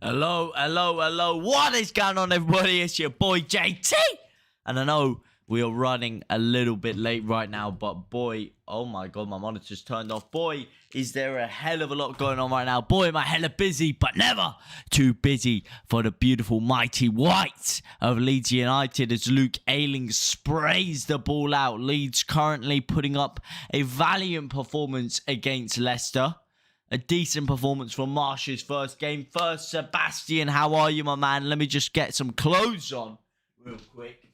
Hello, hello, hello. What is going on, everybody? It's your boy JT. And I know we are running a little bit late right now, but boy, oh my god, my monitor's turned off. Boy, is there a hell of a lot going on right now. Boy, am I hella busy, but never too busy for the beautiful mighty whites of Leeds United as Luke Ayling sprays the ball out. Leeds currently putting up a valiant performance against Leicester. A decent performance for Marsche's first game. First, Sebastian, how are you, my man? Let me just get some clothes on real quick.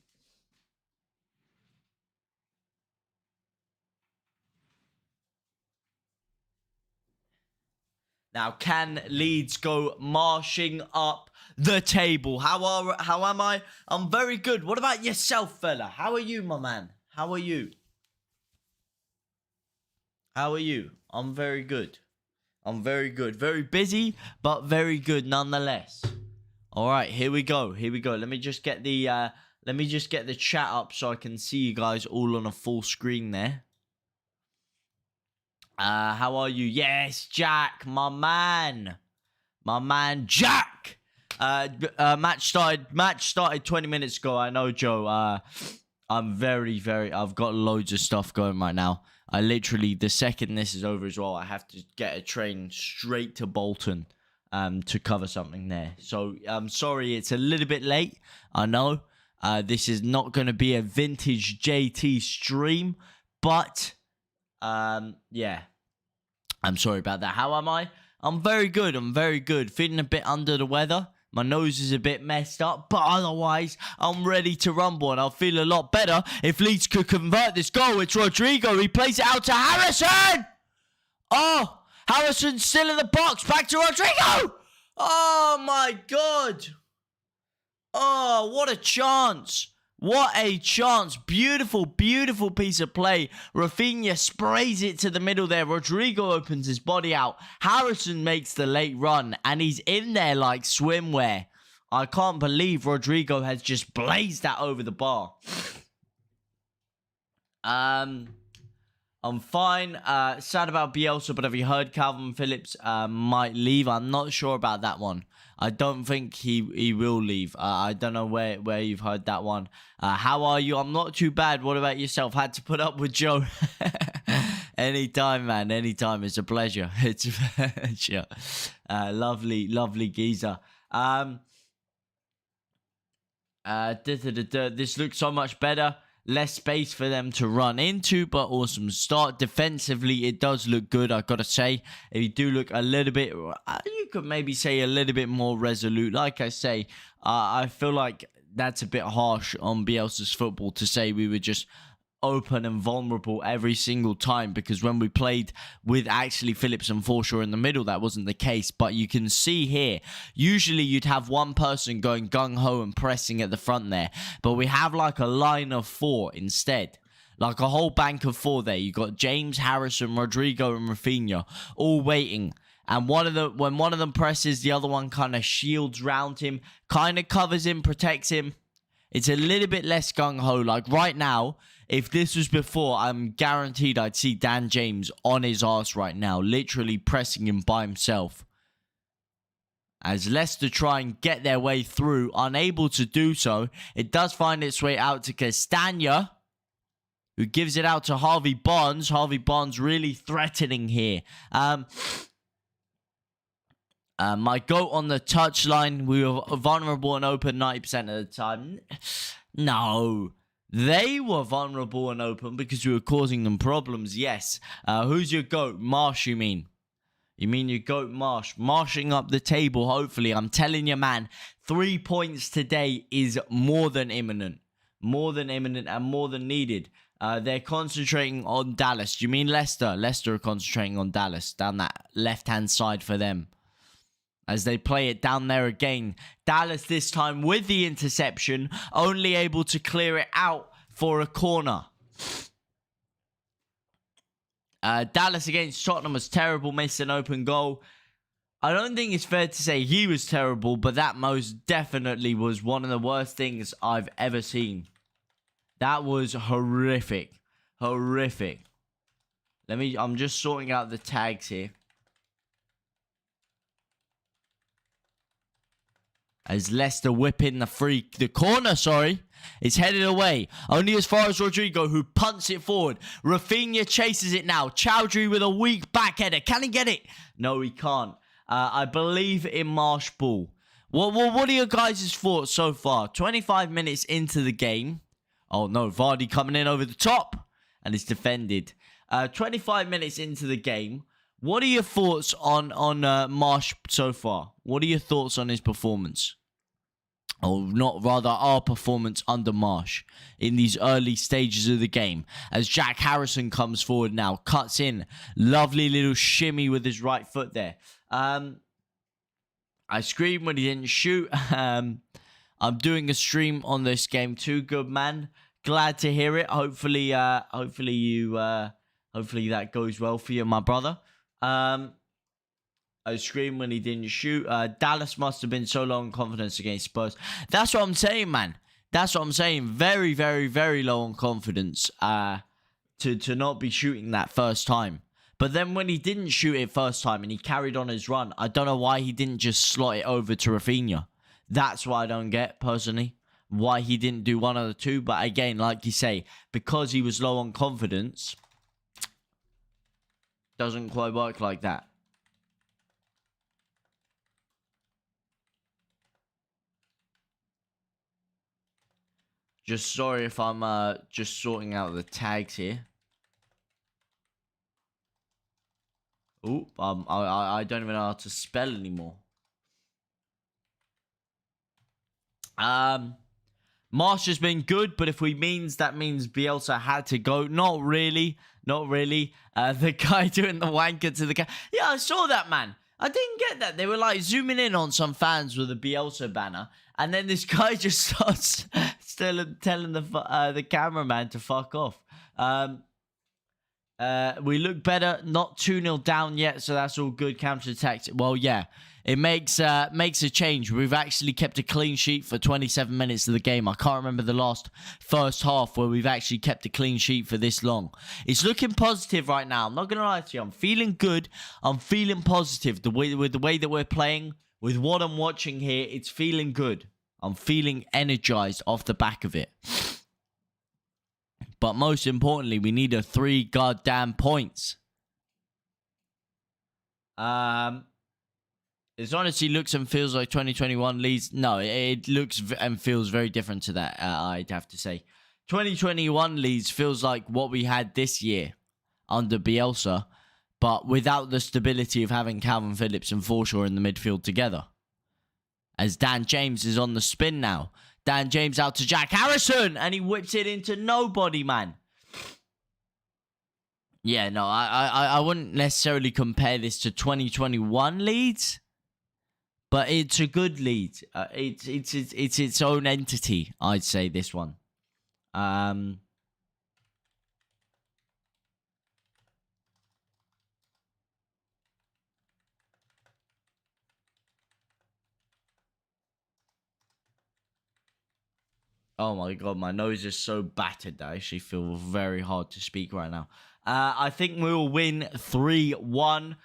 Now, can Leeds go marching up the table? How am I? I'm very good. What about yourself, fella? How are you, my man? How are you? How are you? I'm very good. I'm very good. Very busy, but very good nonetheless. All right, here we go. Here we go. Let me just get the chat up so I can see you guys all on a full screen there. How are you? Yes, Jack, my man. My man Jack. Match started 20 minutes ago. I know, Joe. I've got loads of stuff going right now. I literally, the second this is over as well, I have to get a train straight to Bolton to cover something there. So, I'm sorry it's a little bit late. I know. This is not going to be a vintage JT stream. But, yeah. I'm sorry about that. How am I? I'm very good. I'm very good. Feeling a bit under the weather. My nose is a bit messed up, but otherwise, I'm ready to rumble, and I'll feel a lot better if Leeds could convert this goal. It's Rodrigo. He plays it out to Harrison. Oh, Harrison's still in the box. Back to Rodrigo. Oh, my God. Oh, what a chance. What a chance. Beautiful, beautiful piece of play. Rafinha sprays it to the middle there. Rodrigo opens his body out. Harrison makes the late run, and he's in there like swimwear. I can't believe Rodrigo has just blazed that over the bar. I'm fine. Sad about Bielsa, but have you heard Calvin Phillips might leave? I'm not sure about that one. I don't think he will leave. I don't know where you've heard that one. How are you? I'm not too bad. What about yourself? Had to put up with Joe. Anytime, man. Anytime. It's a pleasure. It's a pleasure. Lovely, lovely geezer. This looks so much better. Less space for them to run into, but awesome start. Defensively, it does look good, I gotta say. If you do look a little bit, you could maybe say a little bit more resolute. Like I say, I feel like that's a bit harsh on Bielsa's football to say we were just open and vulnerable every single time, because when we played with actually Phillips and Forshaw in the middle, that wasn't the case. But you can see here, usually you'd have one person going gung-ho and pressing at the front there, but we have like a line of four instead, like a whole bank of four there. You got James, Harrison, Rodrigo and Rafinha all waiting, and when one of them presses, the other one kind of shields round him, kind of covers him, protects him. It's a little bit less gung-ho. Like right now, if this was before, I'm guaranteed I'd see Dan James on his arse right now, literally pressing him by himself. As Leicester try and get their way through, unable to do so, it does find its way out to Castagna, who gives it out to Harvey Barnes. Harvey Barnes really threatening here. My goat on the touchline. We were vulnerable and open 90% of the time. No. They were vulnerable and open because we were causing them problems. Yes. Who's your goat? Marche, you mean? You mean your goat, Marche? Marching up the table, hopefully. I'm telling you, man. 3 points today is more than imminent. More than imminent and more than needed. They're concentrating on Dallas. Do you mean Leicester? Leicester are concentrating on Dallas. Down that left-hand side for them. As they play it down there again. Dallas this time with the interception. Only able to clear it out for a corner. Dallas against Tottenham was terrible. Missed an open goal. I don't think it's fair to say he was terrible. But that most definitely was one of the worst things I've ever seen. That was horrific. Horrific. I'm just sorting out the tags here. As Leicester whip in the corner, it's headed away. Only as far as Rodrigo, who punts it forward. Rafinha chases it now. Chowdhury with a weak back header. Can he get it? No, he can't. I believe in Marsche ball. What are your guys' thoughts so far? 25 minutes into the game. Oh no, Vardy coming in over the top. And it's defended. 25 minutes into the game. What are your thoughts on Marsche so far? What are your thoughts on his performance? Or not, rather, our performance under Marsche in these early stages of the game. As Jack Harrison comes forward now, cuts in. Lovely little shimmy with his right foot there. I screamed when he didn't shoot. I'm doing a stream on this game too. Good man. Glad to hear it. Hopefully that goes well for you, my brother. I screamed when he didn't shoot. Dallas must have been so low on confidence against Spurs. That's what I'm saying, man. That's what I'm saying. Very, very, very low on confidence to not be shooting that first time. But then when he didn't shoot it first time and he carried on his run, I don't know why he didn't just slot it over to Rafinha. That's what I don't get, personally. Why he didn't do one of the two. But again, like you say, because he was low on confidence, doesn't quite work like that. Just sorry if I'm just sorting out the tags here. Oh, I don't even know how to spell anymore. Marsh has been good, but if that means Bielsa had to go. Not really. Not really. The guy doing the wanker to the guy. Yeah, I saw that, man. I didn't get that. They were like zooming in on some fans with a Bielsa banner. And then this guy just starts telling the cameraman to fuck off. We look better. Not 2-0 down yet, so that's all good. Counter-attack. Well, yeah. It makes a change. We've actually kept a clean sheet for 27 minutes of the game. I can't remember the first half where we've actually kept a clean sheet for this long. It's looking positive right now. I'm not going to lie to you. I'm feeling good. I'm feeling positive. With the way that we're playing, with what I'm watching here, it's feeling good. I'm feeling energized off the back of it. But most importantly, we need 3 goddamn points. It honestly looks and feels like 2021 Leeds. No, it looks and feels very different to that, I'd have to say. 2021 Leeds feels like what we had this year under Bielsa, but without the stability of having Calvin Phillips and Forshaw in the midfield together. As Dan James is on the spin now. Dan James out to Jack Harrison, and he whips it into nobody, man. Yeah, no, I wouldn't necessarily compare this to 2021 Leeds. But it's a good lead. It's its own entity, I'd say, this one. Oh my god, my nose is so battered that I actually feel very hard to speak right now. I think we will win 3-1.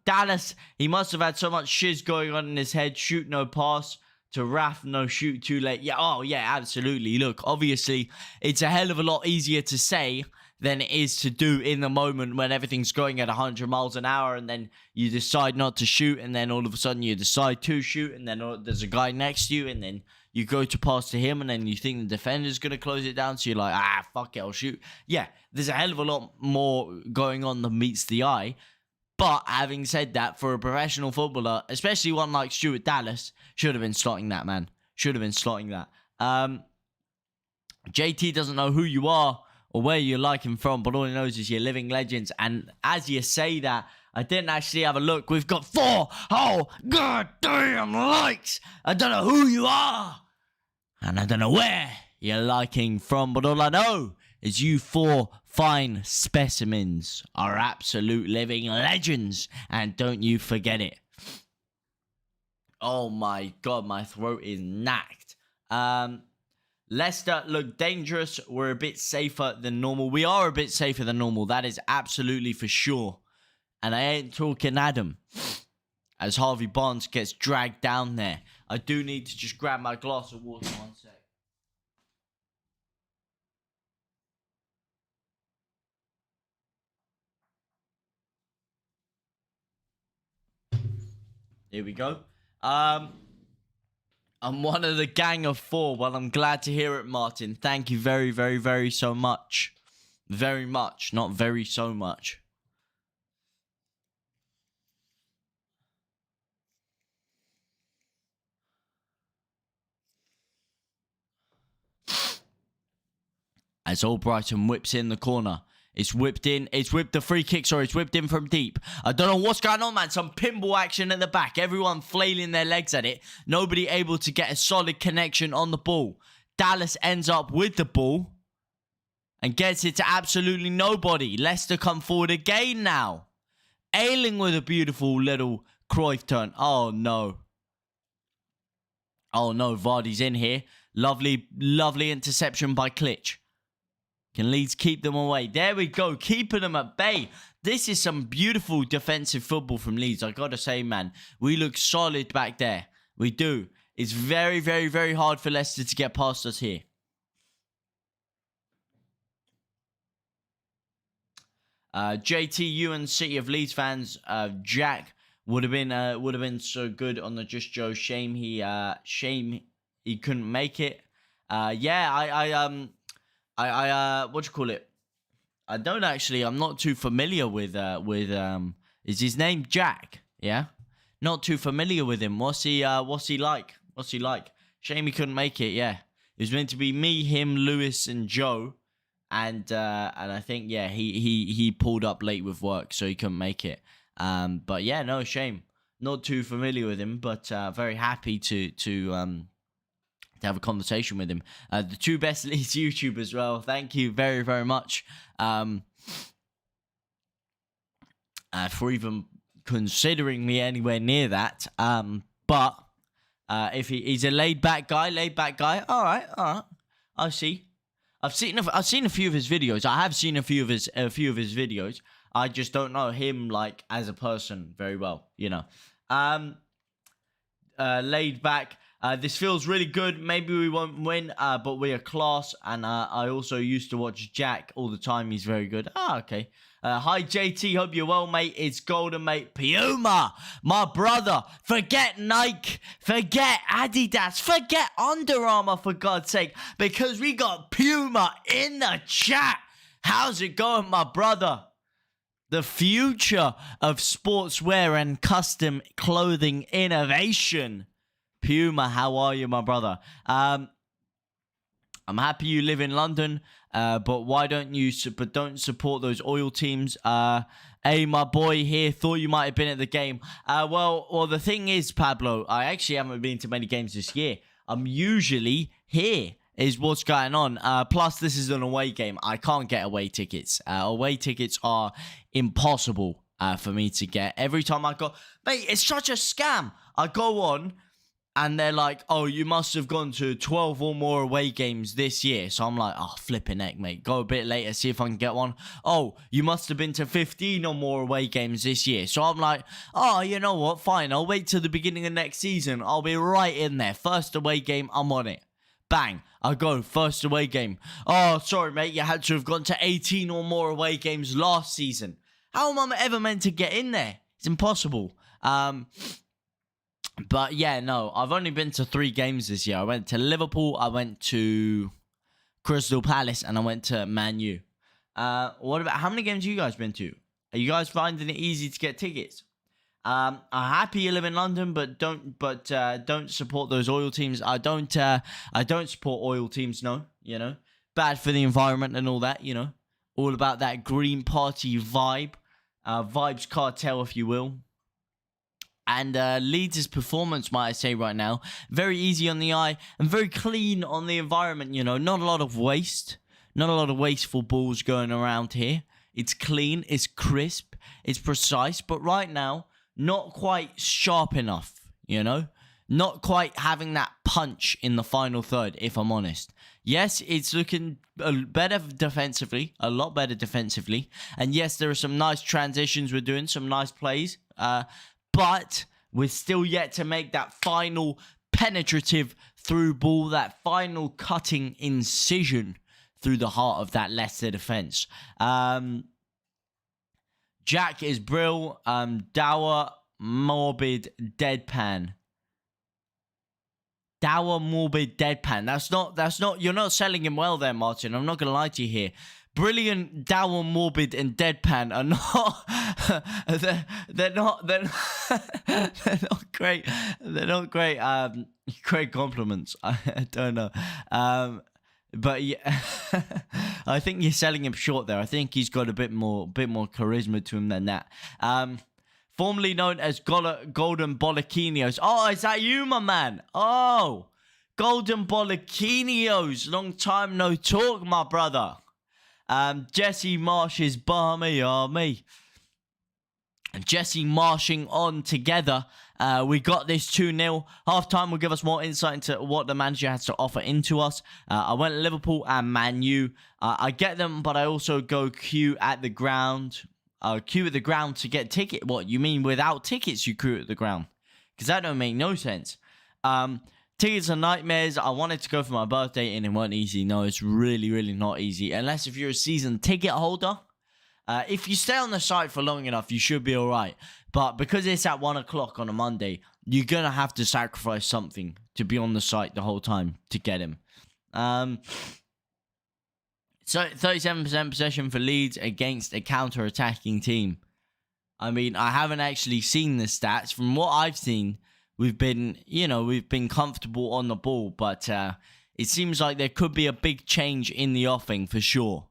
Dallas, he must have had so much shiz going on in his head. Shoot, no pass. To Raf, no shoot, too late. Yeah, oh yeah, absolutely. Look, obviously, it's a hell of a lot easier to say than it is to do in the moment when everything's going at 100 miles an hour and then you decide not to shoot and then all of a sudden you decide to shoot and then there's a guy next to you and then you go to pass to him and then you think the defender's going to close it down, so you're like, fuck it, I'll shoot. Yeah, there's a hell of a lot more going on than meets the eye. But having said that, for a professional footballer, especially one like Stuart Dallas, should have been slotting that, man. Should have been slotting that. JT doesn't know who you are or where you like him from, but all he knows is you're living legends. And as you say that, I didn't actually have a look. We've got 4 goddamn likes. I don't know who you are. And I don't know where you're liking from, but all I know is you 4 fine specimens are absolute living legends. And don't you forget it. Oh my god, my throat is knacked. Leicester look dangerous. We're a bit safer than normal. We are a bit safer than normal. That is absolutely for sure. And I ain't talking Adam. as Harvey Barnes gets dragged down there. I do need to just grab my glass of water 1 sec. Here we go. I'm one of the gang of 4. Well, I'm glad to hear it, Martin. Thank you very, very, very so much. Very much, not very so much. As Albrighton whips in the corner. It's whipped in. It's whipped the free kick. Sorry, it's whipped in from deep. I don't know what's going on, man. Some pinball action at the back. Everyone flailing their legs at it. Nobody able to get a solid connection on the ball. Dallas ends up with the ball and gets it to absolutely nobody. Leicester come forward again now. Ailing with a beautiful little Cruyff turn. Oh, no. Oh, no. Vardy's in here. Lovely, lovely interception by Klitsch. Can Leeds keep them away? There we go. Keeping them at bay. This is some beautiful defensive football from Leeds. I got to say, man. We look solid back there. We do. It's very, very, very hard for Leicester to get past us here. JT, you and City of Leeds fans, Jack would have been so good on the Just Joe. Shame he couldn't make it. Yeah, what do you call it? I don't actually. I'm not too familiar with is his name Jack? Yeah, not too familiar with him. What's he like? What's he like? Shame he couldn't make it. Yeah, it was meant to be me, him, Lewis, and Joe, and I think yeah he pulled up late with work, so he couldn't make it. But yeah, no shame. Not too familiar with him, but very happy to have a conversation with him. The 2 best Leeds YouTubers as well. Thank you very, very much for even considering me anywhere near that. But if he's a laid-back guy, all right. I see. I've seen a few of his videos. I have seen a few of his videos. I just don't know him like as a person very well, you know. Laid back. This feels really good. Maybe we won't win, but we are class. And I also used to watch Jack all the time. He's very good. Okay. Hi, JT. Hope you're well, mate. It's Golden, mate. Puma, my brother. Forget Nike. Forget Adidas. Forget Under Armour, for God's sake. Because we got Puma in the chat. How's it going, my brother? The future of sportswear and custom clothing innovation. Puma, how are you, my brother? I'm happy you live in London, but why don't you don't support those oil teams? Hey, my boy here, thought you might have been at the game. Well, the thing is, Pablo, I actually haven't been to many games this year. I'm usually here, is what's going on. Plus, this is an away game. I can't get away tickets. Away tickets are impossible for me to get. Every time I go, mate, it's such a scam. I go on, and they're like, oh, you must have gone to 12 or more away games this year. So I'm like, oh, flipping heck, mate. Go a bit later, see if I can get one. Oh, you must have been to 15 or more away games this year. So I'm like, oh, you know what? Fine, I'll wait till the beginning of next season. I'll be right in there. First away game, I'm on it. Bang, I go, first away game. Oh, sorry, mate, you had to have gone to 18 or more away games last season. How am I ever meant to get in there? It's impossible. But yeah, no, I've only been to 3 games this year. I went to Liverpool, I went to Crystal Palace, and I went to Man U. What about, how many games have you guys been to? Are you guys finding it easy to get tickets? I'm happy you live in London, but don't support those oil teams. I don't support oil teams, no, you know. Bad for the environment and all that, you know. All about that Green Party vibe. Vibes cartel, if you will. And Leeds' performance, might I say right now, very easy on the eye and very clean on the environment, you know. Not a lot of waste. Not a lot of wasteful balls going around here. It's clean, it's crisp, it's precise. But right now, not quite sharp enough, you know. Not quite having that punch in the final third, if I'm honest. Yes, it's looking better defensively, a lot better defensively. And yes, there are some nice transitions we're doing, some nice plays. But we're still yet to make that final penetrative through ball, that final cutting incision through the heart of that Leicester defence. Jack is brill. Dour, morbid, deadpan. Dour, morbid, deadpan. That's not. You're not selling him well there, Martin. I'm not gonna lie to you here. Brilliant, dour, morbid, and deadpan are not. they're not. They're not great. They're not great. Great compliments. I don't know. But yeah, I think you're selling him short there. I think he's got a bit more charisma to him than that. Formerly known as Golden Bolakinios. Oh, is that you, my man? Oh, Golden Bolakinios. Long time no talk, my brother. Jesse Marsh's Barmy Army. Jesse marching on together. We got this 2-0. Half-time will give us more insight into what the manager has to offer into us. I went Liverpool and Man U. I get them, but I also go queue at the ground. Queue at the ground to get ticket. What, you mean without tickets you queue at the ground? Because that don't make no sense. Tickets are nightmares. I wanted to go for my birthday and it wasn't easy. No, it's really, really not easy. Unless if you're a season ticket holder. If you stay on the site for long enough, you should be alright. But because it's at 1 o'clock on a Monday, you're going to have to sacrifice something to be on the site the whole time to get him. So 37% possession for Leeds against a counter-attacking team. I mean, I haven't actually seen the stats. From what I've seen, we've been comfortable on the ball. But it seems like there could be a big change in the offing for sure.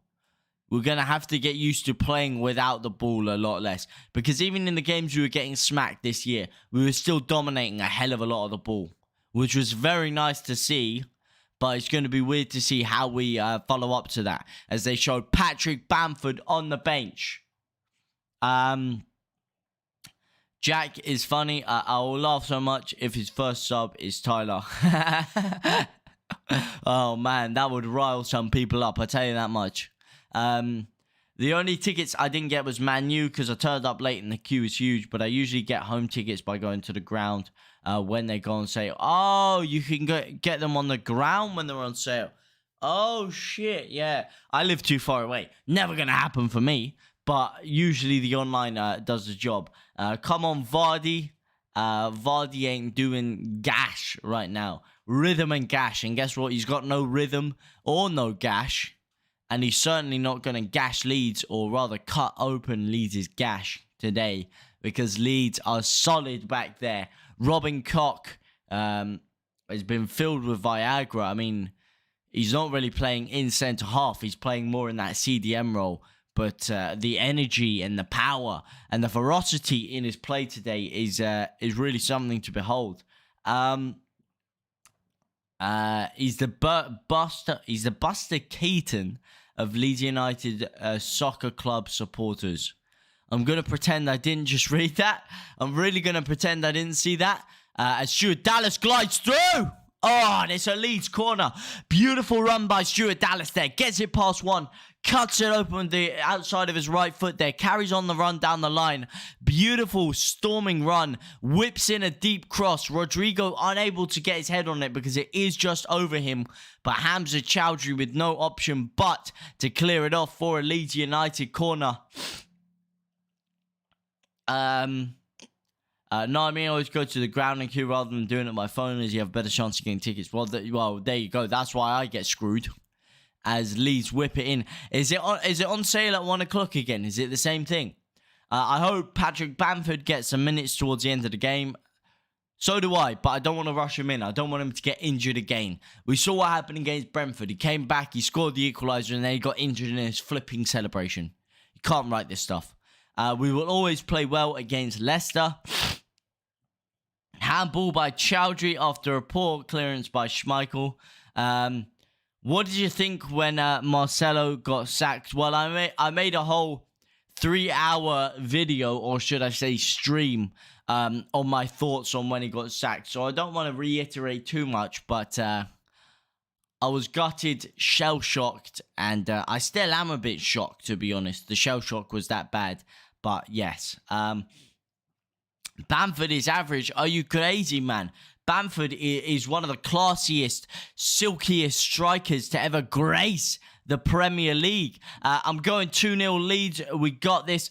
We're going to have to get used to playing without the ball a lot less. Because even in the games we were getting smacked this year, we were still dominating a hell of a lot of the ball. Which was very nice to see. But it's going to be weird to see how we follow up to that. As they showed Patrick Bamford on the bench. Jack is funny. I will laugh so much if his first sub is Tyler. Oh man, that would rile some people up. I tell you that much. The only tickets I didn't get was Man U because I turned up late and the queue is huge. But I usually get home tickets by going to the ground when they go on sale. Oh, you can get them on the ground when they're on sale. Oh, shit, yeah. I live too far away. Never going to happen for me. But usually the online does the job. Come on, Vardy. Vardy ain't doing gash right now. Rhythm and gash. And guess what? He's got no rhythm or no gash. And he's certainly not going to gash Leeds, or rather cut open Leeds' gash today, because Leeds are solid back there. Robin Koch has been filled with Viagra. I mean, he's not really playing in centre-half. He's playing more in that CDM role. But the energy and the power and the ferocity in his play today is really something to behold. He's the Buster Keaton of Leeds United Soccer Club supporters. I'm going to pretend I didn't just read that. I'm really going to pretend I didn't see that. As Stuart Dallas glides through. Oh, and it's a Leeds corner. Beautiful run by Stuart Dallas there. Gets it past one. Cuts it open with the outside of his right foot there. Carries on the run down the line. Beautiful storming run. Whips in a deep cross. Rodrigo unable to get his head on it because it is just over him. But Hamza Chowdhury with no option but to clear it off for a Leeds United corner. No, I mean, I always go to the ground and queue rather than doing it on my phone, as you have a better chance of getting tickets. Well, there you go. That's why I get screwed. As Leeds whip it in. Is it on sale at 1 o'clock again? Is it the same thing? I hope Patrick Bamford gets some minutes towards the end of the game. So do I, but I don't want to rush him in. I don't want him to get injured again. We saw what happened against Brentford. He came back, he scored the equaliser, and then he got injured in his flipping celebration. You can't write this stuff. We will always play well against Leicester. Handball by Chowdhury after a poor clearance by Schmeichel. What did you think when Marcelo got sacked? Well, I made a whole 3-hour video, or should I say stream, on my thoughts on when he got sacked. So I don't want to reiterate too much, but I was gutted, shell-shocked, and I still am a bit shocked, to be honest. The shell shock was that bad, but yes. Bamford is average. Are you crazy, man? Bamford is one of the classiest, silkiest strikers to ever grace the Premier League. I'm going 2-0 Leeds. We got this.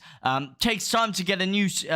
Takes time to get used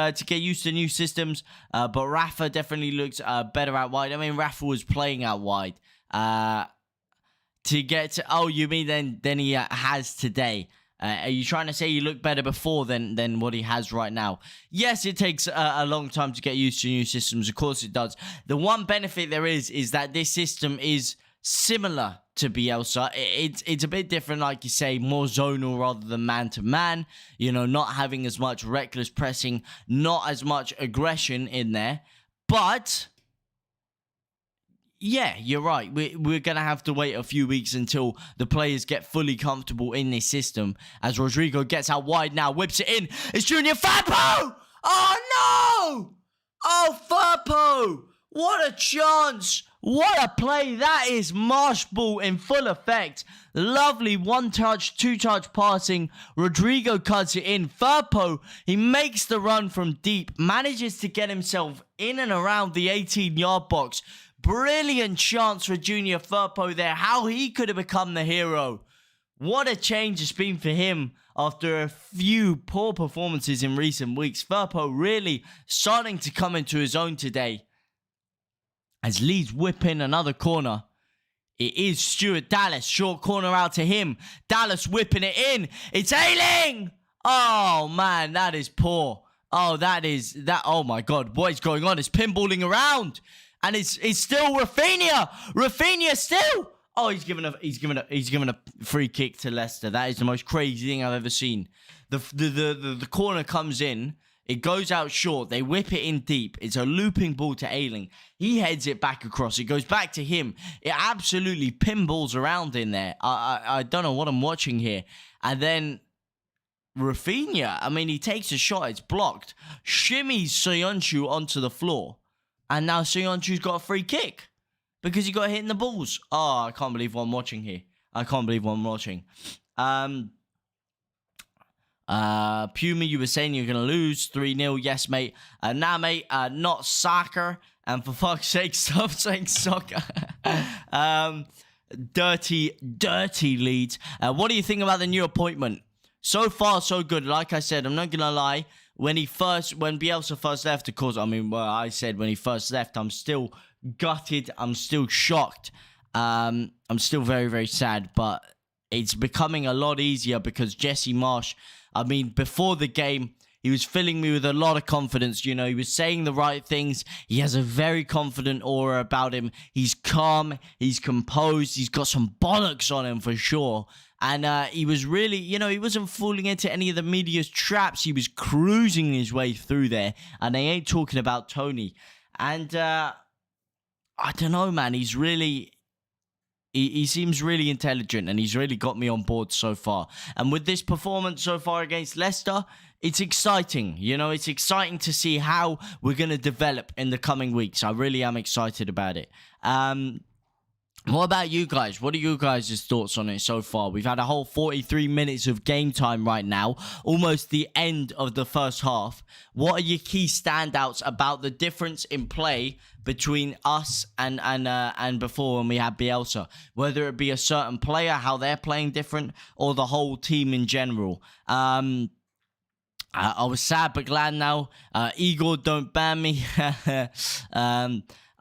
to new systems, but Rafa definitely looks better out wide. I mean, Rafa was playing out wide to get to. Oh, you mean than he has today? Are you trying to say he looked better before than what he has right now? Yes, it takes a long time to get used to new systems. Of course it does. The one benefit there is that this system is similar to Bielsa. It's a bit different, like you say, more zonal rather than man-to-man. You know, not having as much reckless pressing, not as much aggression in there. But yeah, you're right. We're going to have to wait a few weeks until the players get fully comfortable in this system. As Rodrigo gets out wide now, whips it in. It's Junior Firpo! Oh, no! Oh, Firpo! What a chance! What a play! That is Marsche ball in full effect. Lovely one-touch, two-touch passing. Rodrigo cuts it in. Firpo, he makes the run from deep. Manages to get himself in and around the 18-yard box. Brilliant chance for Junior Firpo there. How he could have become the hero. What a change it's been for him after a few poor performances in recent weeks. Firpo really starting to come into his own today. As Leeds whip in another corner. It is Stuart Dallas. Short corner out to him. Dallas whipping it in. It's Ayling! Oh, man, that is poor. Oh, oh my God. What is going on? It's pinballing around. And it's still Rafinha. Rafinha still. Oh, he's given a free kick to Leicester. That is the most crazy thing I've ever seen. The corner comes in. It goes out short. They whip it in deep. It's a looping ball to Ayling. He heads it back across. It goes back to him. It absolutely pinballs around in there. I don't know what I'm watching here. And then Rafinha, I mean, he takes a shot. It's blocked. Shimmies Soyuncu onto the floor. And now Soyuncu's got a free kick because he got hit in the balls. Oh, I can't believe what I'm watching here. I can't believe what I'm watching. Puma, you were saying you're going to lose 3-0. Yes, mate. Nah, mate, not soccer. And for fuck's sake, stop saying soccer. Dirty Leeds. What do you think about the new appointment? So far, so good. Like I said, I'm not going to lie. When Bielsa first left, of course, I said when he first left, I'm still gutted. I'm still shocked. I'm still very, very sad. But it's becoming a lot easier because Jesse Marsch, before the game, he was filling me with a lot of confidence. You know, he was saying the right things. He has a very confident aura about him. He's calm. He's composed. He's got some bollocks on him for sure. And he was really, he wasn't falling into any of the media's traps. He was cruising his way through there. And they ain't talking about Tony. And I don't know, man. He's really... He seems really intelligent and he's really got me on board so far. And with this performance so far against Leicester, it's exciting. It's exciting to see how we're going to develop in the coming weeks. I really am excited about it. What about you guys? What are you guys' thoughts on it so far? We've had a whole 43 minutes of game time right now. Almost the end of the first half. What are your key standouts about the difference in play between us and before when we had Bielsa? Whether it be a certain player, how they're playing different, or the whole team in general. I was sad but glad now. Igor, don't ban me.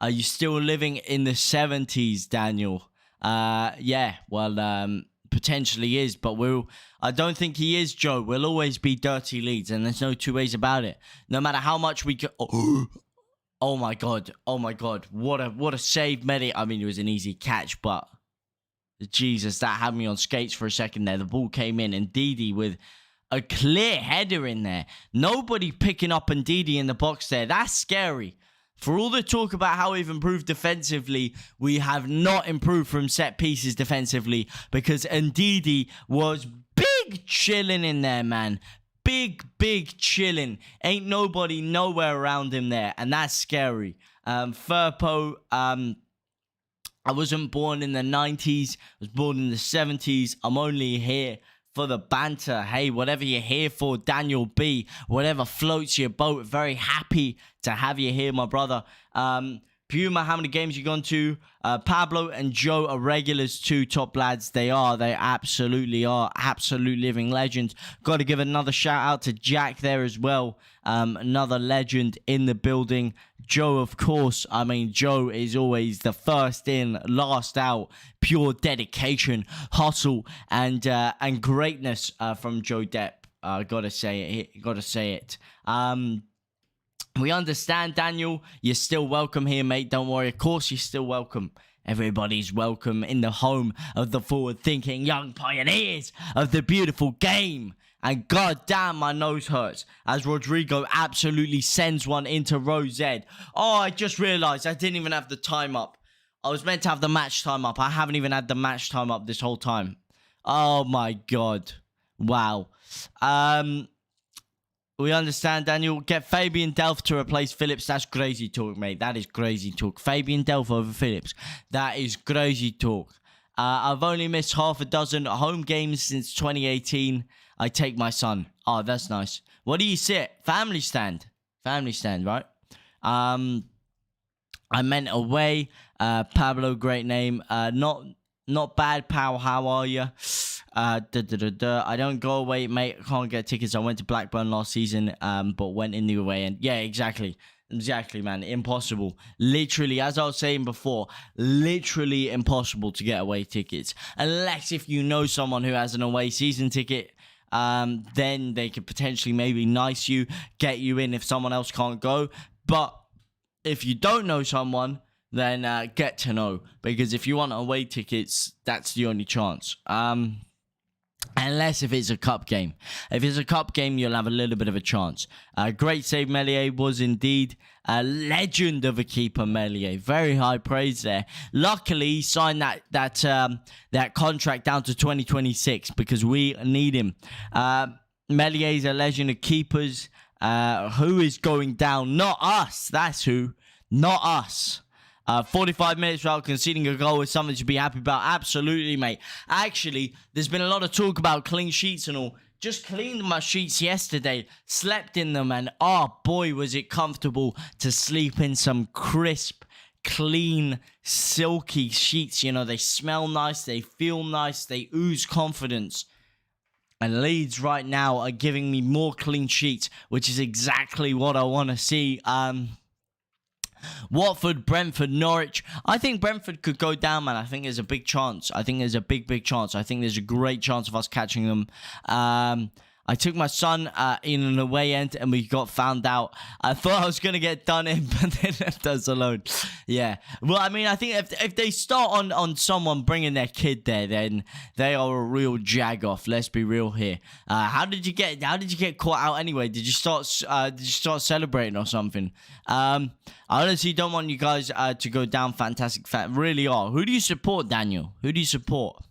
Are you still living in the 70s, Daniel? Yeah, well, potentially is, but I don't think he is, Joe. We'll always be dirty Leeds, and there's no two ways about it. No matter how much we... Oh my God. What a save, Medi. It was an easy catch, but... Jesus, that had me on skates for a second there. The ball came in, and Didi with a clear header in there. Nobody picking up Ndidi in the box there. That's scary. For all the talk about how we've improved defensively, we have not improved from set pieces defensively because Ndidi was big chilling in there, man. Big chilling. Ain't nobody nowhere around him there, and that's scary. Firpo, I wasn't born in the 90s. I was born in the 70s. I'm only here for the banter. Hey, whatever you're here for, Daniel B, whatever floats your boat, very happy to have you here, my brother. Puma, how many games you gone to? Pablo and Joe are regulars too, top lads. They absolutely are. Absolute living legends. Got to give another shout out to Jack there as well. Another legend in the building. Joe, of course. I mean, Joe is always the first in, last out. Pure dedication, hustle, and greatness from Joe Depp. Gotta say it. We understand, Daniel. You're still welcome here, mate. Don't worry. Of course, you're still welcome. Everybody's welcome in the home of the forward-thinking young pioneers of the beautiful game. And goddamn, my nose hurts as Rodrigo absolutely sends one into Rosette. Oh, I just realized I didn't even have the time up. I was meant to have the match time up. I haven't even had the match time up this whole time. Oh my god. Wow. We understand, Daniel. Get Fabian Delph to replace Phillips. That's crazy talk, mate. That is crazy talk. Fabian Delph over Phillips. That is crazy talk. I've only missed half a dozen home games since 2018. I take my son. Oh, that's nice. What do you sit? Family stand. Family stand, right? I meant away. Pablo, great name. Not bad, pal. How are you? I don't go away, mate. I can't get tickets. I went to Blackburn last season, but went in the away end. Yeah, exactly, man. Impossible. Literally, as I was saying before, literally impossible to get away tickets unless if you know someone who has an away season ticket. Then they could potentially maybe nice you, get you in if someone else can't go. But if you don't know someone, then get to know, because if you want away tickets, that's the only chance. Unless if it's a cup game. If it's a cup game, you'll have a little bit of a chance. Great save, Meslier was indeed a legend of a keeper, Meslier. Very high praise there. Luckily, he signed that contract down to 2026 because we need him. Meslier is a legend of keepers. Who is going down? Not us. That's who. Not us. 45 minutes without conceding a goal is something to be happy about. Absolutely, mate. Actually, there's been a lot of talk about clean sheets and all. Just cleaned my sheets yesterday, slept in them, and oh boy, was it comfortable to sleep in some crisp, clean, silky sheets. You know, they smell nice, they feel nice, they ooze confidence. And Leeds right now are giving me more clean sheets, which is exactly what I want to see. Watford, Brentford, Norwich. I think Brentford could go down, man. I think there's a big chance. I think there's a big chance. I think there's a great chance of us catching them. I took my son in an away end and we got found out. I thought I was going to get done in, but they left us alone. Yeah. Well, I mean, I think if they start on someone bringing their kid there, then they are a real jag-off. Let's be real here. How did you get caught out anyway? Did you start celebrating or something? I honestly don't want you guys to go down. Fantastic fact. Really are. Who do you support, Daniel? Who do you support?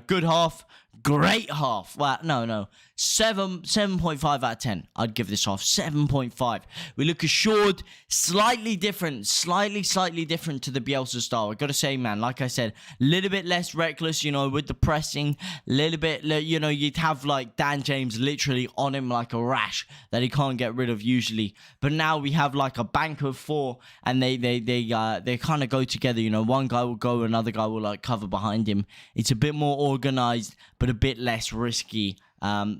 Good half. Great half. Well, no. 7.5 out of 10. I'd give this half 7.5. We look assured, slightly different to the Bielsa style. I gotta say, man, like I said, a little bit less reckless, you know, with the pressing. Little bit, you know, you'd have like Dan James literally on him like a rash that he can't get rid of usually. But now we have like a bank of four, and they kind of go together. You know, one guy will go, another guy will like cover behind him. It's a bit more organized, but a bit less risky.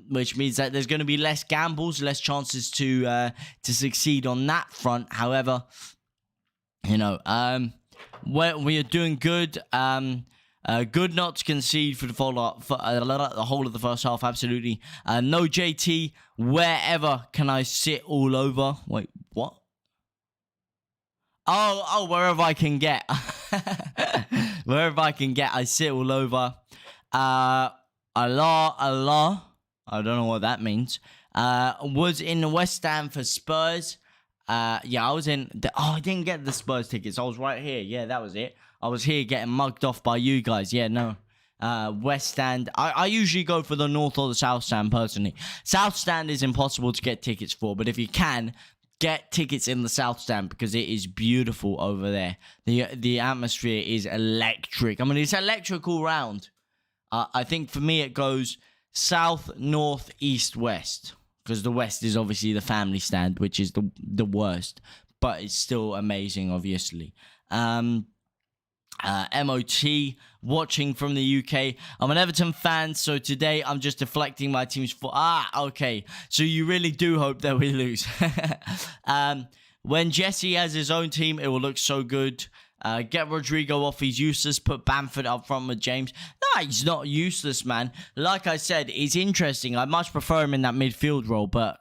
Which means that there's going to be less gambles, less chances to succeed on that front. However, you know, we are doing good. Good not to concede for the whole of the first half. Absolutely. No JT. Wherever can I sit all over? Wait, what? Oh, wherever I can get. Wherever I can get, I sit all over. Allah. I don't know what that means. Was in the West Ham for Spurs. Yeah, I was in... I didn't get the Spurs tickets. I was right here. Yeah, that was it. I was here getting mugged off by you guys. Yeah, no. West Stand. I usually go for the North or the South Stand, personally. South Stand is impossible to get tickets for, but if you can, get tickets in the South Stand because it is beautiful over there. The atmosphere is electric. I mean, it's electric all round. I think for me it goes south, north, east, west. Because the west is obviously the family stand, which is the worst. But it's still amazing, obviously. MOT, watching from the UK. I'm an Everton fan, so today I'm just deflecting my team's for. Okay. So you really do hope that we lose. When Jesse has his own team, it will look so good. Get Rodrigo off, he's useless. Put Bamford up front with James. No, he's not useless, man. Like I said, he's interesting. I much prefer him in that midfield role, but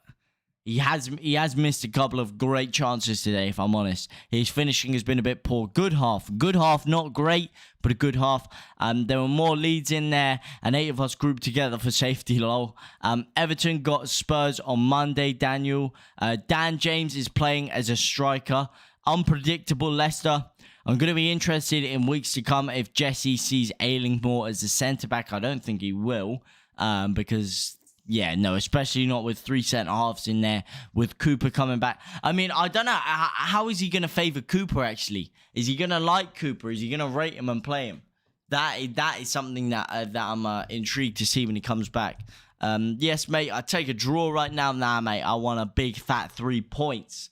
he has missed a couple of great chances today, if I'm honest. His finishing has been a bit poor. Good half, not great, but a good half. There were more leads in there, and 8 of us grouped together for safety, lol. Everton got Spurs on Monday, Daniel. Dan James is playing as a striker. Unpredictable Leicester. I'm going to be interested in weeks to come if Jesse sees Ayling more as a centre-back. I don't think he will, because... yeah, no, especially not with 3 centre-halves in there, with Cooper coming back. I mean, I don't know. How is he going to favour Cooper, actually? Is he going to like Cooper? Is he going to rate him and play him? That is something that I'm intrigued to see when he comes back. Yes, mate, I take a draw right now. Nah, mate, I want a big, fat 3 points.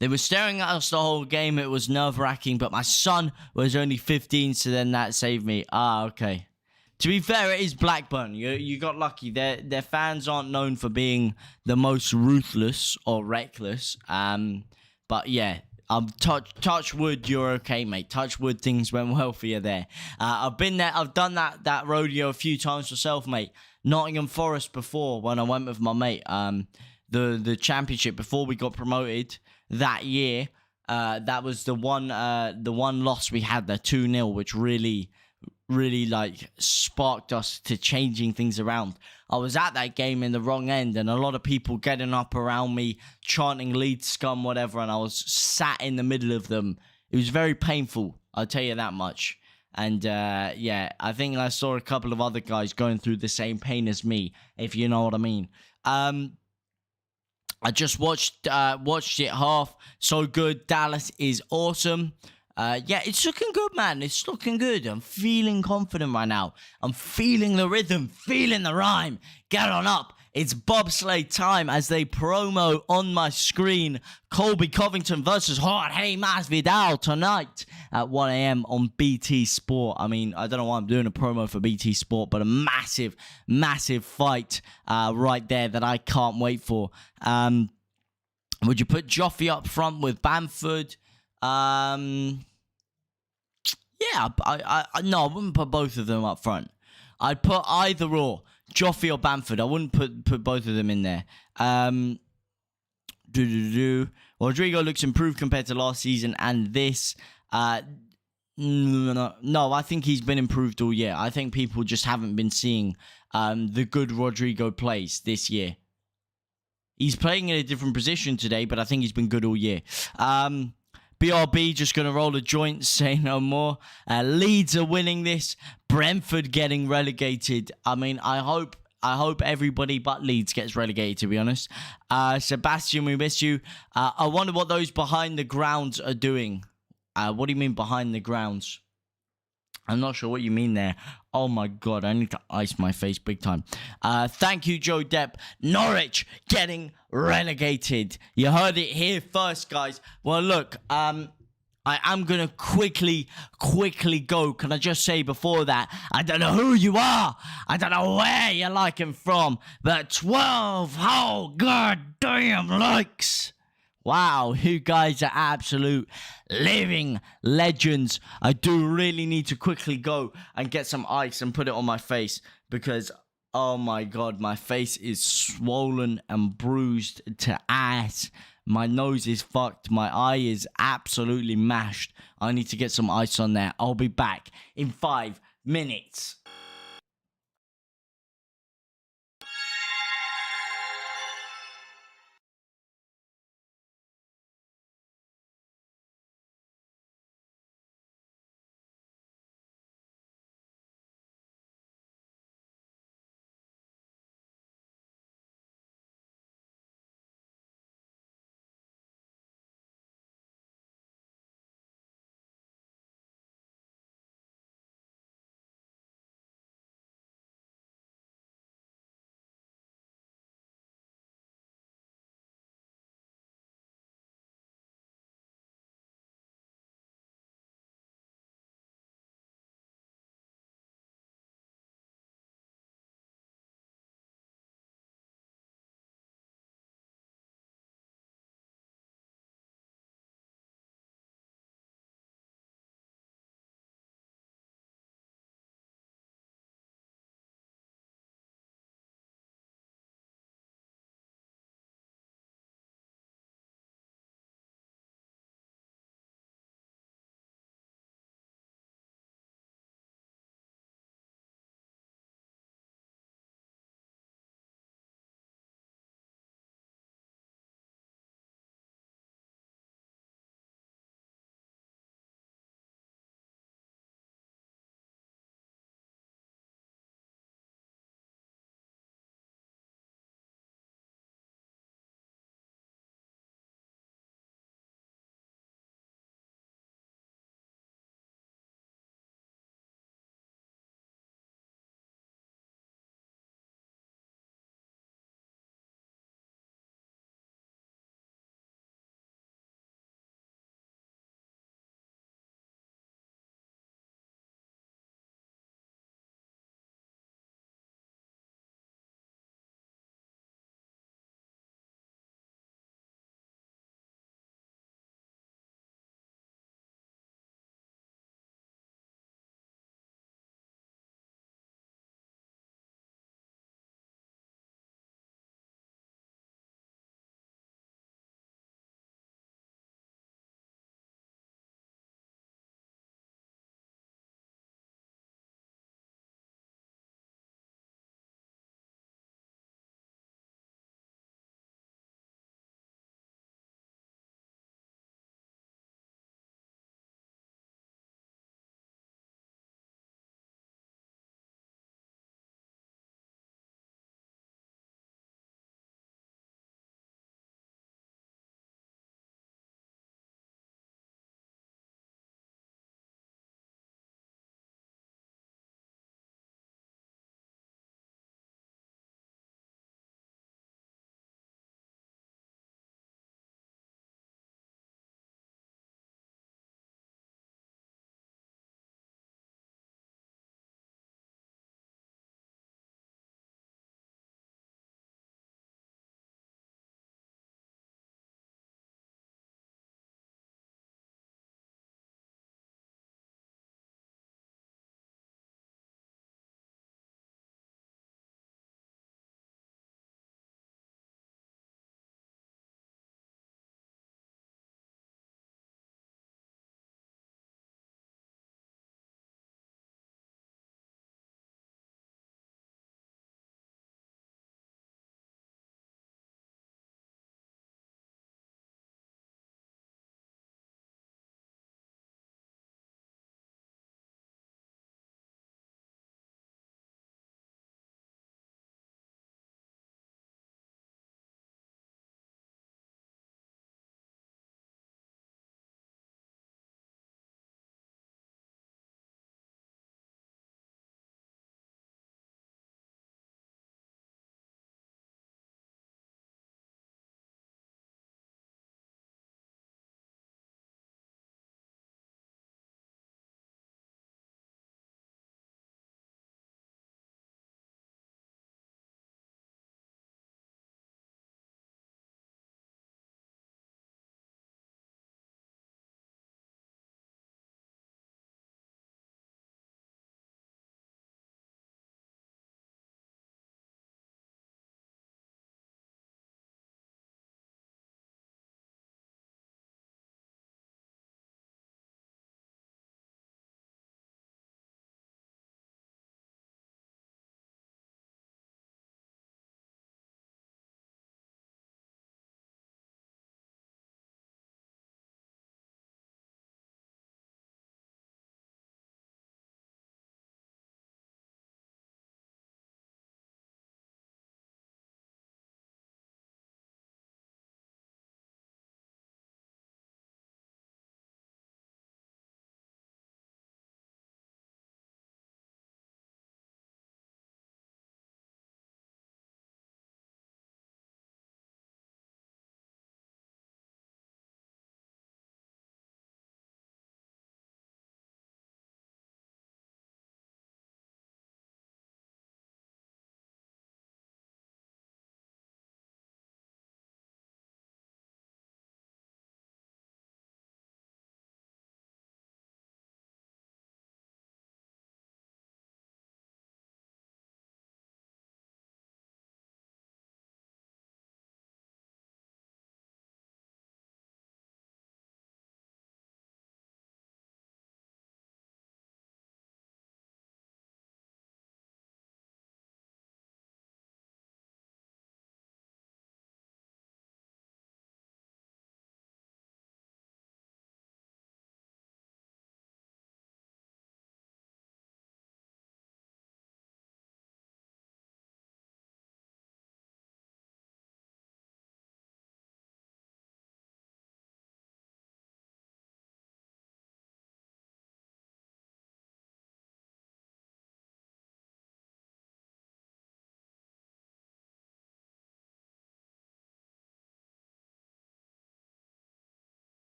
They were staring at us the whole game. It was nerve-wracking, but my son was only 15, so then that saved me. Okay. To be fair, it is Blackburn. You got lucky. Their fans aren't known for being the most ruthless or reckless. But yeah, touch wood, you're okay, mate. Touch wood, things went well for you there. I've been there. I've done that rodeo a few times myself, mate. Nottingham Forest before when I went with my mate. The championship before we got promoted that year. That was the one loss we had, the 2-0, which really like sparked us to changing things around. I was at that game in the wrong end, and a lot of people getting up around me chanting Leeds scum, whatever, and I was sat in the middle of them. It was very painful, I'll tell you that much. And yeah, I think I saw a couple of other guys going through the same pain as me, if you know what I mean. I just watched it half. So good. Dallas is awesome. Yeah, it's looking good, man. It's looking good. I'm feeling confident right now. I'm feeling the rhythm, feeling the rhyme. Get on up. It's bobsleigh time as they promo on my screen. Colby Covington versus Jorge Masvidal tonight at 1 a.m. on BT Sport. I mean, I don't know why I'm doing a promo for BT Sport, but a massive, massive fight right there that I can't wait for. Would you put Joffrey up front with Bamford? Yeah, no, I wouldn't put both of them up front. I'd put either or, Joffrey or Bamford. I wouldn't put both of them in there. Rodrigo looks improved compared to last season and this. No, I think he's been improved all year. I think people just haven't been seeing the good Rodrigo plays this year. He's playing in a different position today, but I think he's been good all year. BRB just going to roll a joint, say no more. Leeds are winning this. Brentford getting relegated. I mean, I hope everybody but Leeds gets relegated, to be honest. Sebastian, we miss you. I wonder what those behind the grounds are doing. What do you mean behind the grounds? I'm not sure what you mean there. Oh my God, I need to ice my face big time. Thank you, Joe Depp. Norwich getting relegated. You heard it here first, guys. Well, look, I am going to quickly go. Can I just say before that, I don't know who you are. I don't know where you're liking from. But 12 whole goddamn likes. Wow, you guys are absolute living legends. I do really need to quickly go and get some ice and put it on my face because, oh my God, my face is swollen and bruised to ass. My nose is fucked. My eye is absolutely mashed. I need to get some ice on there. I'll be back in 5 minutes.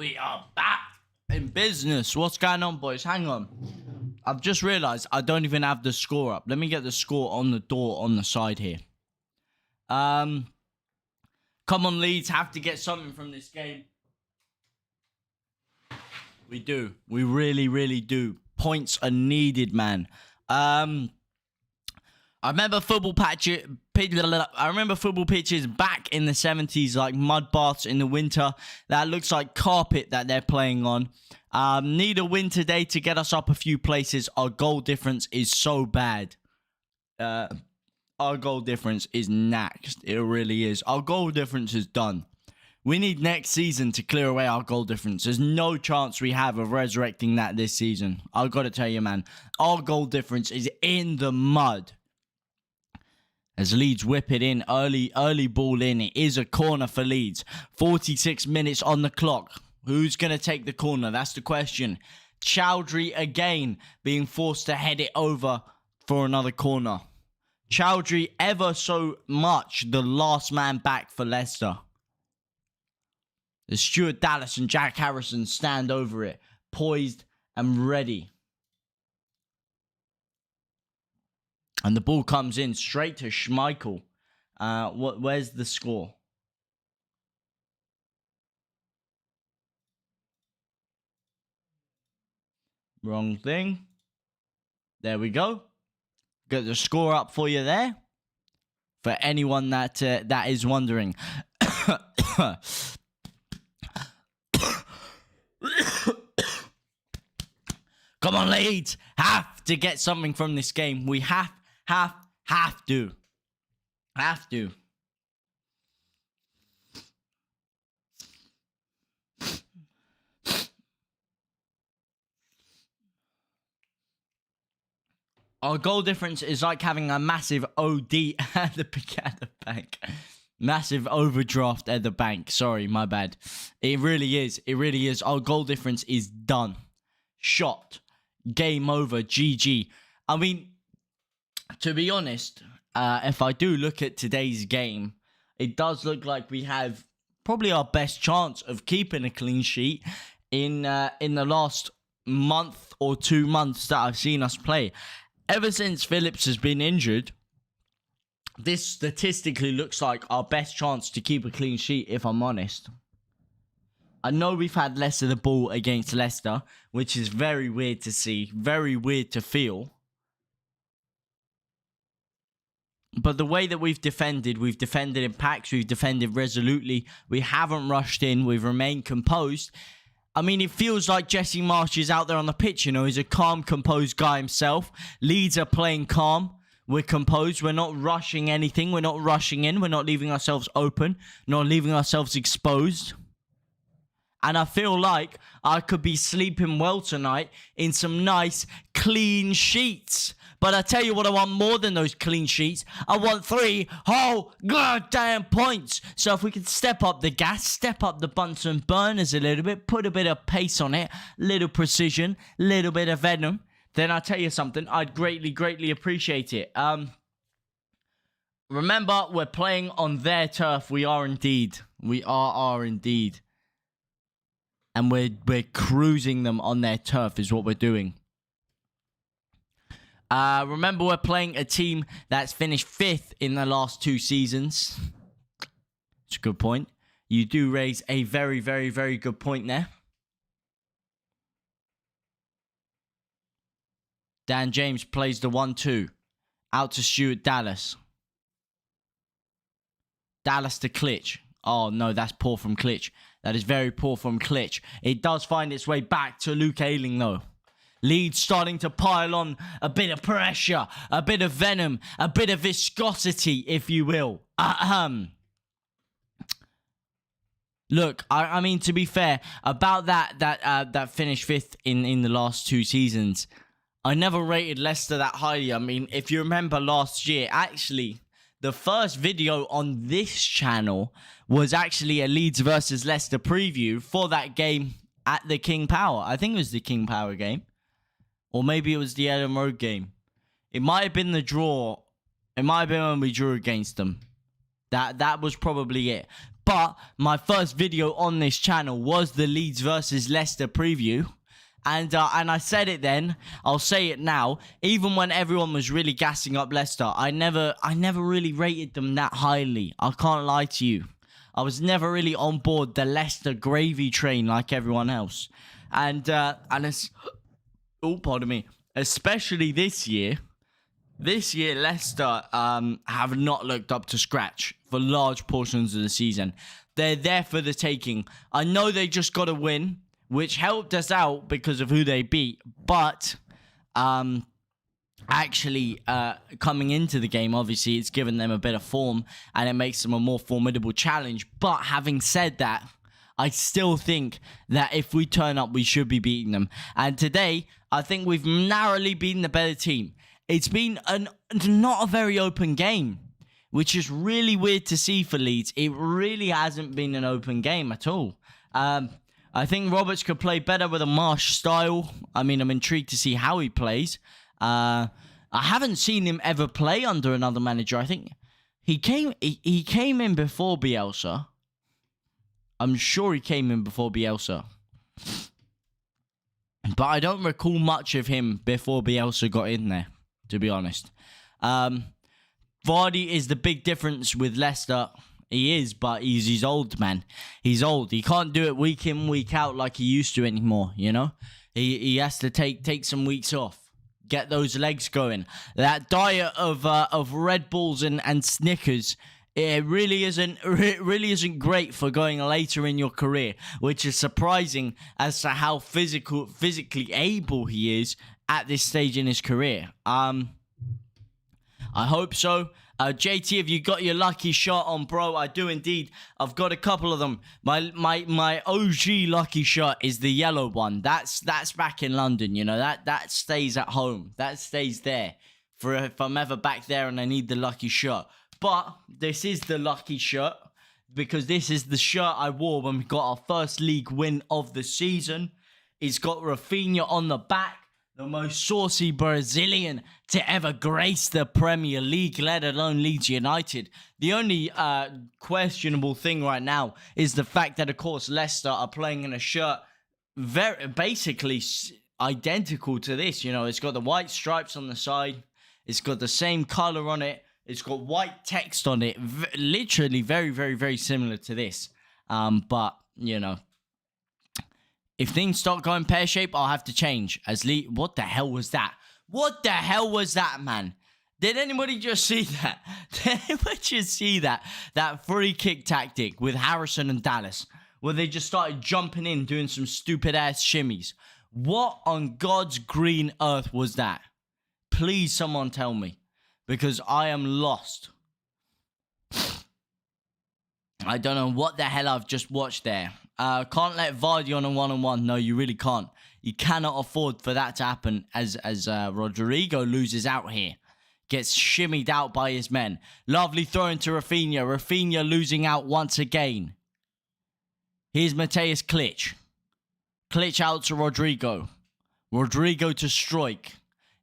We are back in business. What's going on, boys? Hang on. I've just realized I don't even have the score up. Let me get the score on the door on the side here. Come on, Leeds. Have to get something from this game. We do. We really, really do. Points are needed, man. I remember football pitches back in the 70s, like mud baths in the winter. That looks like carpet that they're playing on. Need a win today to get us up a few places. Our goal difference is so bad. Our goal difference is next. It really is. Our goal difference is done. We need next season to clear away our goal difference. There's no chance we have of resurrecting that this season. I've got to tell you, man. Our goal difference is in the mud. As Leeds whip it in, early ball in. It is a corner for Leeds. 46 minutes on the clock. Who's going to take the corner? That's the question. Chowdhury again being forced to head it over for another corner. Chowdhury ever so much the last man back for Leicester. As Stuart Dallas and Jack Harrison stand over it, poised and ready. And the ball comes in straight to Schmeichel. Where's the score? Wrong thing. There we go. Got the score up for you there. For anyone that is wondering. Come on, Leeds. Have to get something from this game. We have to. Have to. Our goal difference is like having a massive OD at the bank. Massive overdraft at the bank. Sorry, my bad. It really is. It really is. Our goal difference is done. Shot. Game over. GG. I mean, to be honest, if I do look at today's game, it does look like we have probably our best chance of keeping a clean sheet in the last month or 2 months that I've seen us play. Ever since Phillips has been injured, this statistically looks like our best chance to keep a clean sheet, if I'm honest. I know we've had less of the ball against Leicester, which is very weird to see, very weird to feel. But the way that we've defended in packs, we've defended resolutely. We haven't rushed in, we've remained composed. I mean, it feels like Jesse Marsche is out there on the pitch, you know. He's a calm, composed guy himself. Leeds are playing calm. We're composed. We're not rushing anything. We're not rushing in. We're not leaving ourselves open. Not leaving ourselves exposed. And I feel like I could be sleeping well tonight in some nice, clean sheets. But I tell you what, I want more than those clean sheets. I want 3 whole goddamn points. So if we could step up the gas, step up the Bunsen burners a little bit, put a bit of pace on it, little precision, little bit of venom, then I'll tell you something, I'd greatly, greatly appreciate it. Remember, we're playing on their turf. We are indeed. We are indeed. And we're cruising them on their turf is what we're doing. Remember, we're playing a team that's finished 5th in the last 2 seasons. It's a good point. You do raise a very, very, very good point there. Dan James plays the 1-2. Out to Stuart Dallas. Dallas to Klitsch. Oh, no, that's poor from Klitsch. That is very poor from Klitsch. It does find its way back to Luke Ayling, though. Leeds starting to pile on a bit of pressure, a bit of venom, a bit of viscosity, if you will. Look, I mean, to be fair, about that finished 5th in the last 2 seasons, I never rated Leicester that highly. I mean, if you remember last year, actually, the first video on this channel was actually a Leeds versus Leicester preview for that game at the King Power. I think it was the King Power game. Or maybe it was the Ellen Road game. It might have been the draw. It might have been when we drew against them. That was probably it. But my first video on this channel was the Leeds versus Leicester preview. And I said it then, I'll say it now. Even when everyone was really gassing up Leicester, I never really rated them that highly. I can't lie to you. I was never really on board the Leicester gravy train like everyone else. And it's, oh, pardon me, especially this year. This year, Leicester have not looked up to scratch for large portions of the season. They're there for the taking. I know they just got a win, which helped us out because of who they beat. But actually, coming into the game, obviously, it's given them a bit of form and it makes them a more formidable challenge. But having said that, I still think that if we turn up, we should be beating them. And today, I think we've narrowly beaten the better team. It's been not a very open game, which is really weird to see for Leeds. It really hasn't been an open game at all. I think Roberts could play better with a Marsche style. I mean, I'm intrigued to see how he plays. I haven't seen him ever play under another manager. I think he came in before Bielsa. I'm sure he came in before Bielsa. But I don't recall much of him before Bielsa got in there, to be honest. Vardy is the big difference with Leicester. He is, but he's old, man. He's old. He can't do it week in, week out like he used to anymore, you know? He has to take some weeks off. Get those legs going. That diet of Red Bulls and Snickers, it really isn't great for going later in your career, which is surprising as to how physically able he is at this stage in his career. I hope so. JT, have you got your lucky shot on, bro? I do indeed. I've got a couple of them. My OG lucky shot is the yellow one. That's back in London, you know. That stays at home. That stays there for if I'm ever back there and I need the lucky shot. But this is the lucky shirt because this is the shirt I wore when we got our first league win of the season. It's got Rafinha on the back. The most saucy Brazilian to ever grace the Premier League, let alone Leeds United. The only questionable thing right now is the fact that, of course, Leicester are playing in a shirt basically identical to this. You know, it's got the white stripes on the side. It's got the same color on it. It's got white text on it. Literally very, very, very similar to this. But, you know, if things start going pear-shaped, I'll have to change. What the hell was that? What the hell was that, man? Did anybody just see that? Did anybody just see that? That free kick tactic with Harrison and Dallas, where they just started jumping in, doing some stupid-ass shimmies. What on God's green earth was that? Please, someone tell me, because I am lost. I don't know what the hell I've just watched there. Can't let Vardy on a one-on-one. No, you really can't. You cannot afford for that to happen as Rodrigo loses out here. Gets shimmied out by his men. Lovely throw into Rafinha. Rafinha losing out once again. Here's Mateus Klitsch. Klitsch out to Rodrigo. Rodrigo to Strike.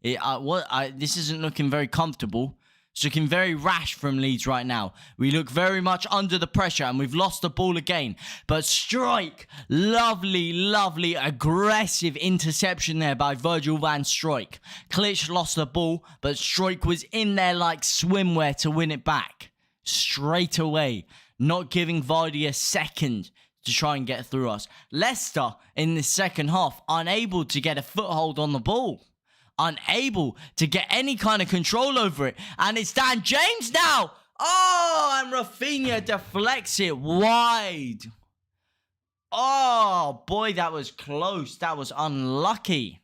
This isn't looking very comfortable. It's looking very rash from Leeds right now. We look very much under the pressure and we've lost the ball again. But Strike, lovely, lovely, aggressive interception there by Virgil van Strijk. Klitsch lost the ball, but Strike was in there like swimwear to win it back. Straight away, not giving Vardy a second to try and get through us. Leicester, in the second half, unable to get a foothold on the ball. Unable to get any kind of control over it. And it's Dan James now. Oh, and Rafinha deflects it wide. Oh, boy, that was close. That was unlucky.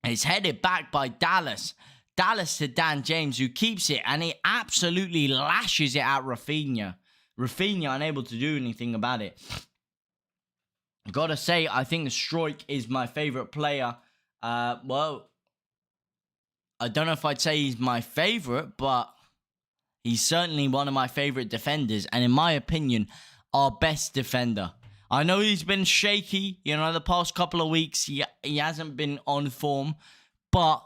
It's headed back by Dallas. Dallas to Dan James, who keeps it. And he absolutely lashes it at Rafinha. Rafinha unable to do anything about it. Gotta say, I think Strike is my favorite player. Well, I don't know if I'd say he's my favorite, but he's certainly one of my favorite defenders. And in my opinion, our best defender. I know he's been shaky, you know, the past couple of weeks. He hasn't been on form, but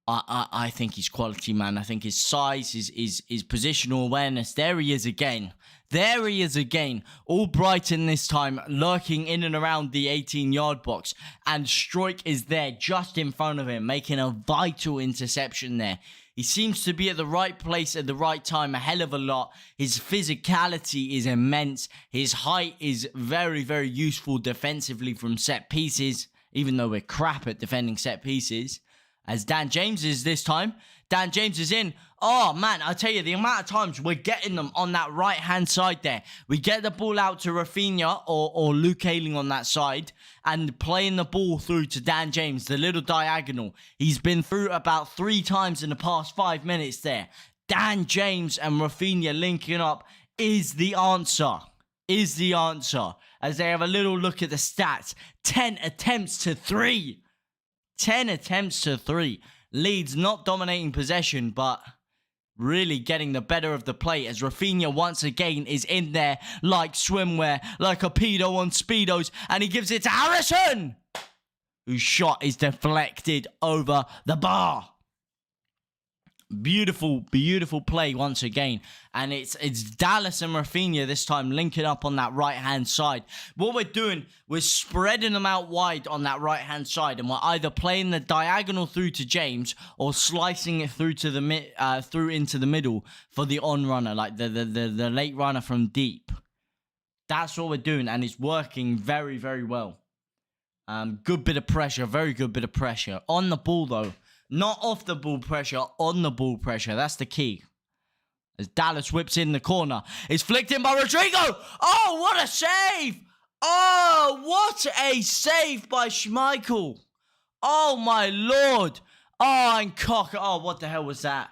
I think he's quality, man. I think his size, his positional awareness. There he is again. There he is again. All Brighton this time, lurking in and around the 18-yard box. And Struijk is there just in front of him, making a vital interception there. He seems to be at the right place at the right time a hell of a lot. His physicality is immense. His height is very, very useful defensively from set pieces, even though we're crap at defending set pieces. As Dan James is this time. Dan James is in. Oh, man, I tell you, the amount of times we're getting them on that right-hand side there. We get the ball out to Rafinha or Luke Ayling on that side and playing the ball through to Dan James, the little diagonal. He's been through about 3 times in the past 5 minutes there. Dan James and Rafinha linking up is the answer. Is the answer. As they have a little look at the stats. 10 attempts to 3. 10 attempts to 3. Leeds not dominating possession, but really getting the better of the play as Rafinha once again is in there like swimwear, like a pedo on Speedos, and he gives it to Harrison, whose shot is deflected over the bar. Beautiful, beautiful play once again. And it's Dallas and Rafinha this time linking up on that right-hand side. What we're doing, we're spreading them out wide on that right-hand side. And we're either playing the diagonal through to James or slicing it through to the through into the middle for the on-runner, like the late runner from deep. That's what we're doing, and it's working very, very well. Good bit of pressure, very good bit of pressure. On the ball, though. Not off the ball pressure, on the ball pressure. That's the key. As Dallas whips in the corner. It's flicked in by Rodrigo. Oh, what a save. Oh, what a save by Schmeichel. Oh, my Lord. Oh, and Cock. Oh, what the hell was that?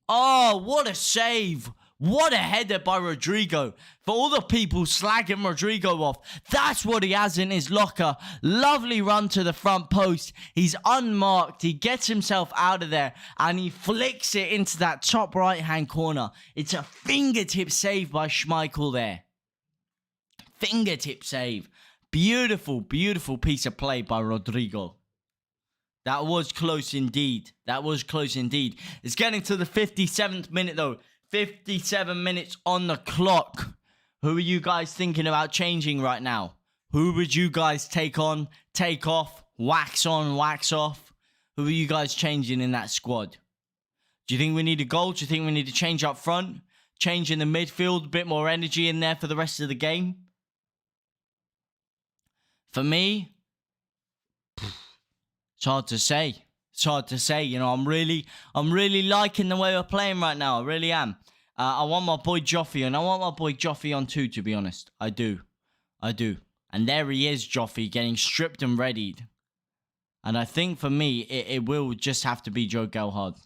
Oh, what a save. What a header by Rodrigo. For all the people slagging Rodrigo off, that's what he has in his locker. Lovely run to the front post. He's unmarked. He gets himself out of there and he flicks it into that top right-hand corner. It's a fingertip save by Schmeichel there. Fingertip save. Beautiful, beautiful piece of play by Rodrigo. That was close indeed. That was close indeed. It's getting to the 57th minute though. 57 minutes on the clock. Who are you guys thinking about changing right now? Who would you guys take on, take off, wax on, wax off? Who are you guys changing in that squad? Do you think we need a goal? Do you think we need to change up front? Change in the midfield, a bit more energy in there for the rest of the game? For me, it's hard to say. It's hard to say, you know. I'm really liking the way we're playing right now. I really am. I want my boy Joffy, and I want my boy Joffy on too, to be honest. I do. And there he is, Joffy, getting stripped and readied. And I think for me, it will just have to be Joe Gelhardt.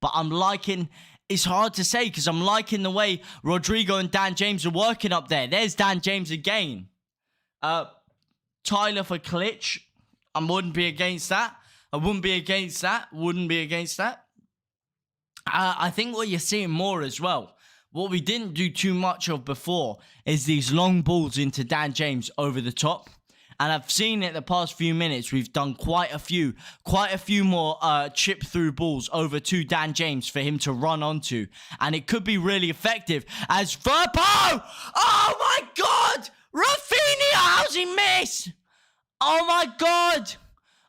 But I'm liking... It's hard to say, because I'm liking the way Rodrigo and Dan James are working up there. There's Dan James again. Tyler for Klitsch. I wouldn't be against that. Wouldn't be against that. I think what you're seeing more as well, what we didn't do too much of before, is these long balls into Dan James over the top. And I've seen it the past few minutes. We've done quite a few more chip through balls over to Dan James for him to run onto. And it could be really effective as Firpo! Oh my God! Rafinha, how's he miss? Oh my God!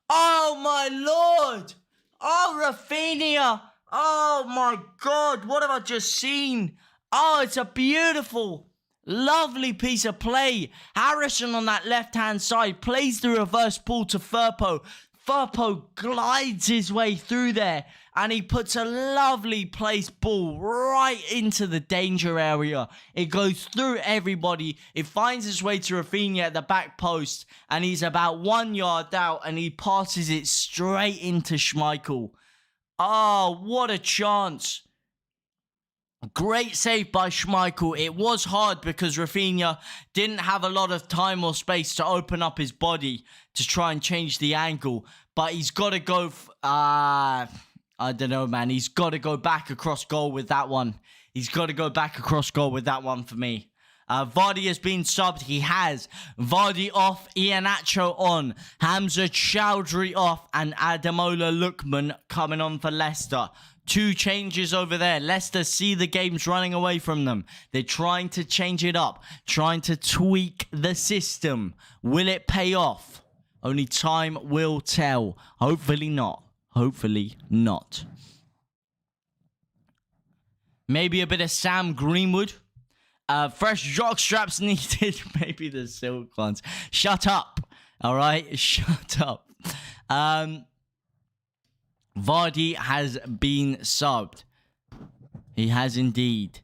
Oh my Lord! Oh, Rafinha! Oh my God, what have I just seen? Oh, it's a beautiful, lovely piece of play. Harrison on that left-hand side plays the reverse ball to Firpo. Firpo glides his way through there and he puts a lovely placed ball right into the danger area. It goes through everybody. It finds its way to Rafinha at the back post and he's about 1 yard out and he passes it straight into Schmeichel. Oh, what a chance. Great save by Schmeichel. It was hard because Rafinha didn't have a lot of time or space to open up his body to try and change the angle. But he's got to go... I don't know, man. He's got to go back across goal with that one. He's got to go back across goal with that one for me. Vardy has been subbed. He has. Vardy off, Iheanacho on, Hamza Chowdhury off, and Ademola Lookman coming on for Leicester. 2 changes over there. Leicester see the games running away from them. They're trying to change it up, trying to tweak the system. Will it pay off? Only time will tell. Hopefully not. Hopefully not. Maybe a bit of Sam Greenwood. Fresh jock straps needed. Maybe the silk ones. Shut up. All right? Shut up. Vardy has been subbed. He has indeed.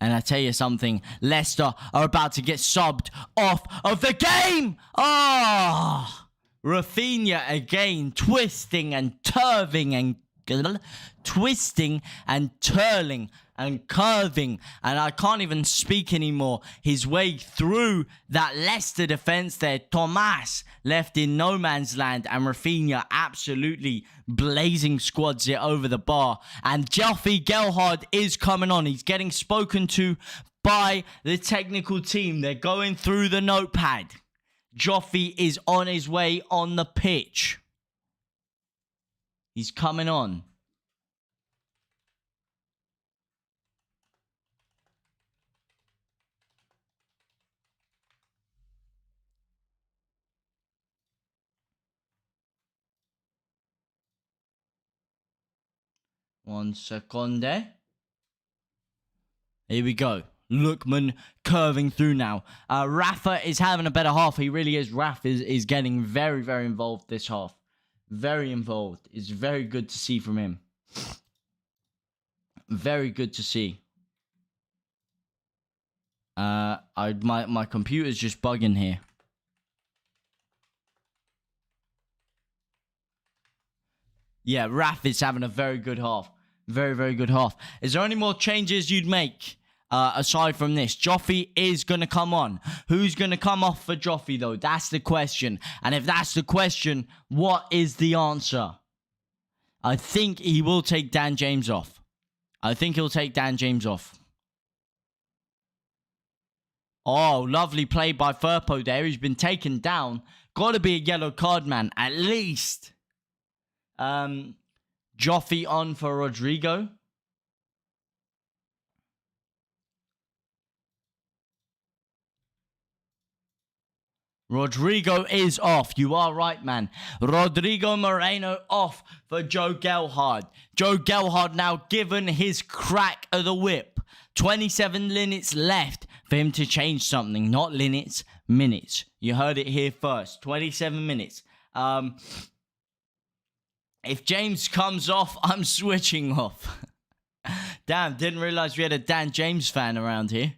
And I tell you something. Leicester are about to get subbed off of the game. Oh! Rafinha again. Twisting and turving and... Twisting and twirling and curving, and I can't even speak anymore. His way through that Leicester defense there. Thomas left in no man's land, and Rafinha absolutely blazing squads it over the bar. And Joffrey Gelhardt is coming on. He's getting spoken to by the technical team. They're going through the notepad. Joffrey is on his way on the pitch. He's coming on. One second there. Here we go. Lookman curving through now. Rafa is having a better half. He really is. Rafa is getting very, very involved this half. Very involved. It's very good to see from him. Very good to see. My computer's just bugging here. Yeah, Raf is having a very good half. Very, very good half. Is there any more changes you'd make aside from this? Joffrey is going to come on. Who's going to come off for Joffrey, though? That's the question. And if that's the question, what is the answer? I think he will take Dan James off. I think he'll take Dan James off. Oh, lovely play by Firpo there. He's been taken down. Got to be a yellow card, man. At least. Joffrey on for Rodrigo. Rodrigo is off. You are right, man. Rodrigo Moreno off for Joe Gelhardt. Joe Gelhardt now given his crack of the whip. 27 minutes left for him to change something. Not minutes, minutes. You heard it here first. 27 minutes. If James comes off, I'm switching off. Damn, didn't realize we had a Dan James fan around here.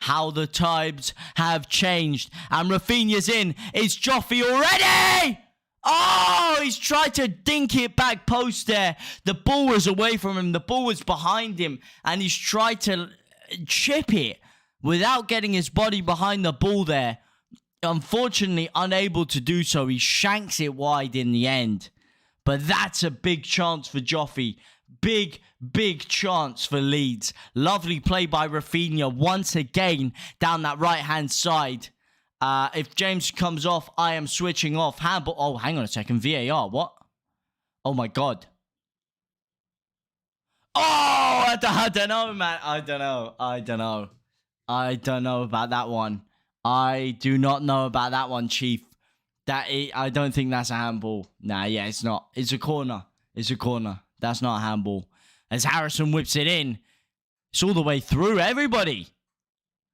How the times have changed. And Rafinha's in. Is Joffrey already? Oh, he's tried to dink it back post there. The ball was away from him. The ball was behind him. And he's tried to chip it without getting his body behind the ball there. Unfortunately, unable to do so. He shanks it wide in the end. But that's a big chance for Joffrey. Big, big chance for Leeds. Lovely play by Rafinha once again down that right-hand side. If James comes off, I am switching off. Handball. Oh, hang on a second. VAR. What? Oh, my God. Oh, I don't know, man. I don't know. I don't know about that one. I do not know about that one, Chief. I don't think that's a handball. Nah, yeah, it's not. It's a corner. It's a corner. That's not a handball. As Harrison whips it in. It's all the way through everybody.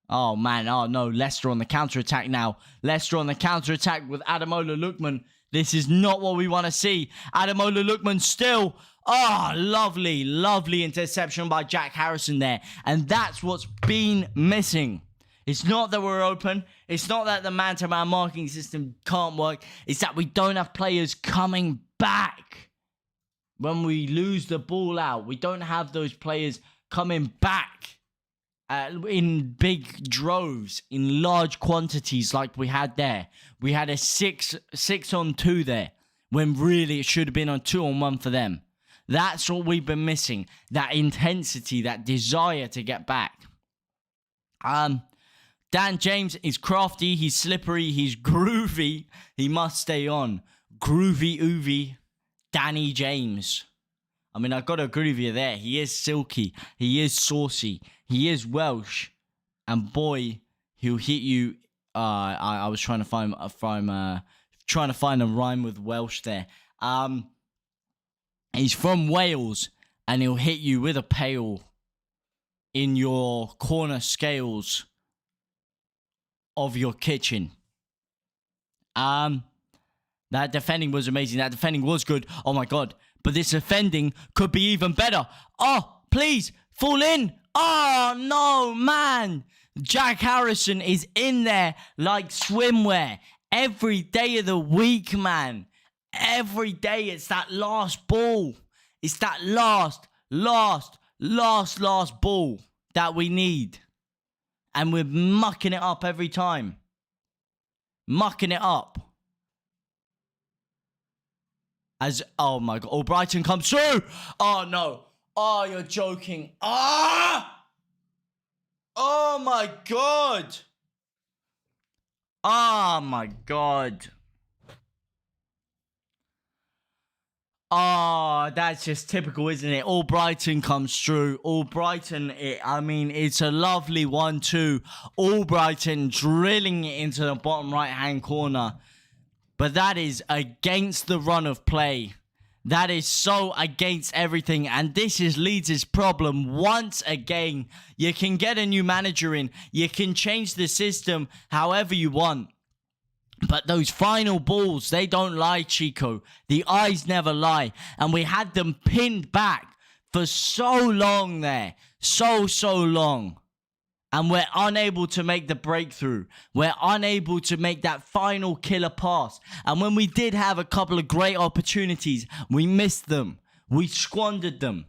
Oh, man. Oh, no. Leicester on the counter-attack now. Leicester on the counter-attack with Ademola Lookman. This is not what we want to see. Ademola Lookman still. Oh, lovely, lovely interception by Jack Harrison there. And that's what's been missing. It's not that we're open. It's not that the man-to-man marking system can't work. It's that we don't have players coming back. When we lose the ball out, we don't have those players coming back in big droves, in large quantities like we had there. We had a 6-on-2 there, when really it should have been on 2-on-1 for them. That's what we've been missing. That intensity, that desire to get back. Dan James is crafty, he's slippery, he's groovy. He must stay on. Groovy oovy, Danny James. I mean, I've got to agree with you there. He is silky, he is saucy, he is Welsh. And boy, he'll hit you. I was trying to find a rhyme with Welsh there. He's from Wales, and he'll hit you with a pail in your corner scales of your kitchen. That defending was amazing. That defending was good. Oh my god. But this defending could be even better. Oh, please, fall in. Oh, no, man. Jack Harrison is in there like swimwear. Every day of the week, man. Every day, it's that last ball. It's that last ball that we need. And we're mucking it up every time. Mucking it up. Oh my god. Oh, Brighton comes through. Oh no. Oh, you're joking. Ah! Oh my god. Oh my god. Oh, that's just typical, isn't it? All Brighton comes through. All Brighton, it's a lovely 1-2. All Brighton drilling it into the bottom right-hand corner. But that is against the run of play. That is so against everything. And this is Leeds' problem once again. You can get a new manager in. You can change the system however you want. But those final balls, they don't lie, Chico. The eyes never lie. And we had them pinned back for so long there. So long. And we're unable to make the breakthrough. We're unable to make that final killer pass. And when we did have a couple of great opportunities, we missed them. We squandered them.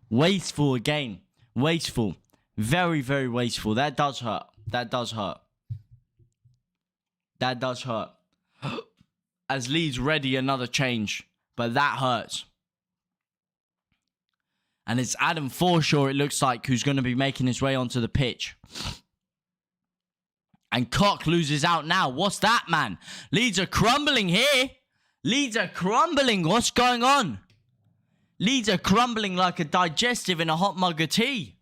Wasteful again. Wasteful. Very, very wasteful. That does hurt. That does hurt. That does hurt. As Leeds ready another change. But that hurts. And it's Adam Forshaw, it looks like, who's going to be making his way onto the pitch. And Cock loses out now. What's that, man? Leeds are crumbling here. Leeds are crumbling. What's going on? Leeds are crumbling like a digestive in a hot mug of tea.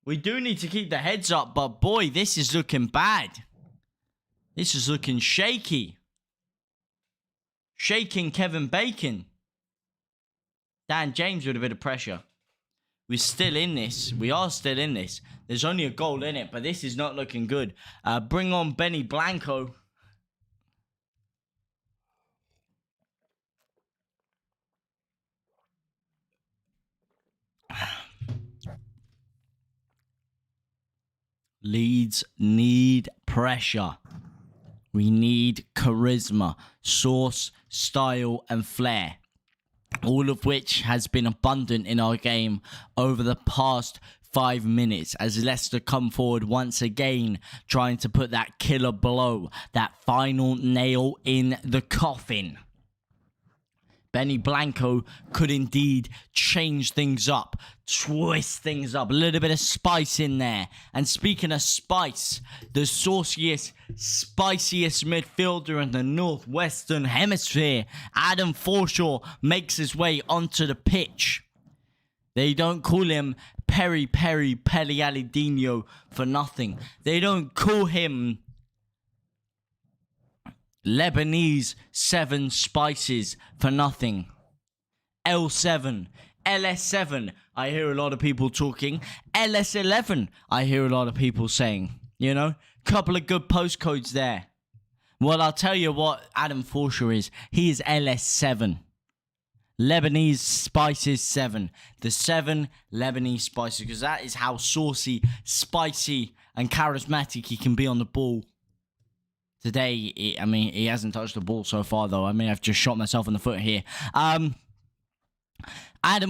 We do need to keep the heads up, but boy, this is looking bad. This is looking shaky. Shaking Kevin Bacon. Dan James with a bit of pressure. We're still in this. We are still in this. There's only a goal in it, but this is not looking good. Bring on Benny Blanco. Leeds need pressure. We need charisma, sauce, style, and flair. All of which has been abundant in our game over the past 5 minutes as Leicester come forward once again, trying to put that killer blow, that final nail in the coffin. Benny Blanco could indeed change things up, twist things up, a little bit of spice in there. And speaking of spice, the sauciest, spiciest midfielder in the Northwestern Hemisphere, Adam Forshaw, makes his way onto the pitch. They don't call him Peri Pelialidinho for nothing. They don't call him Lebanese 7 Spices for nothing. L7, LS7, I hear a lot of people talking. LS11, I hear a lot of people saying. You know, couple of good postcodes there. Well, I'll tell you what Adam Forshaw is. He is LS7. Lebanese Spices 7. The 7 Lebanese Spices. Because that is how saucy, spicy, and charismatic he can be on the ball. Today, he hasn't touched the ball so far, though. I may have just shot myself in the foot here. Adam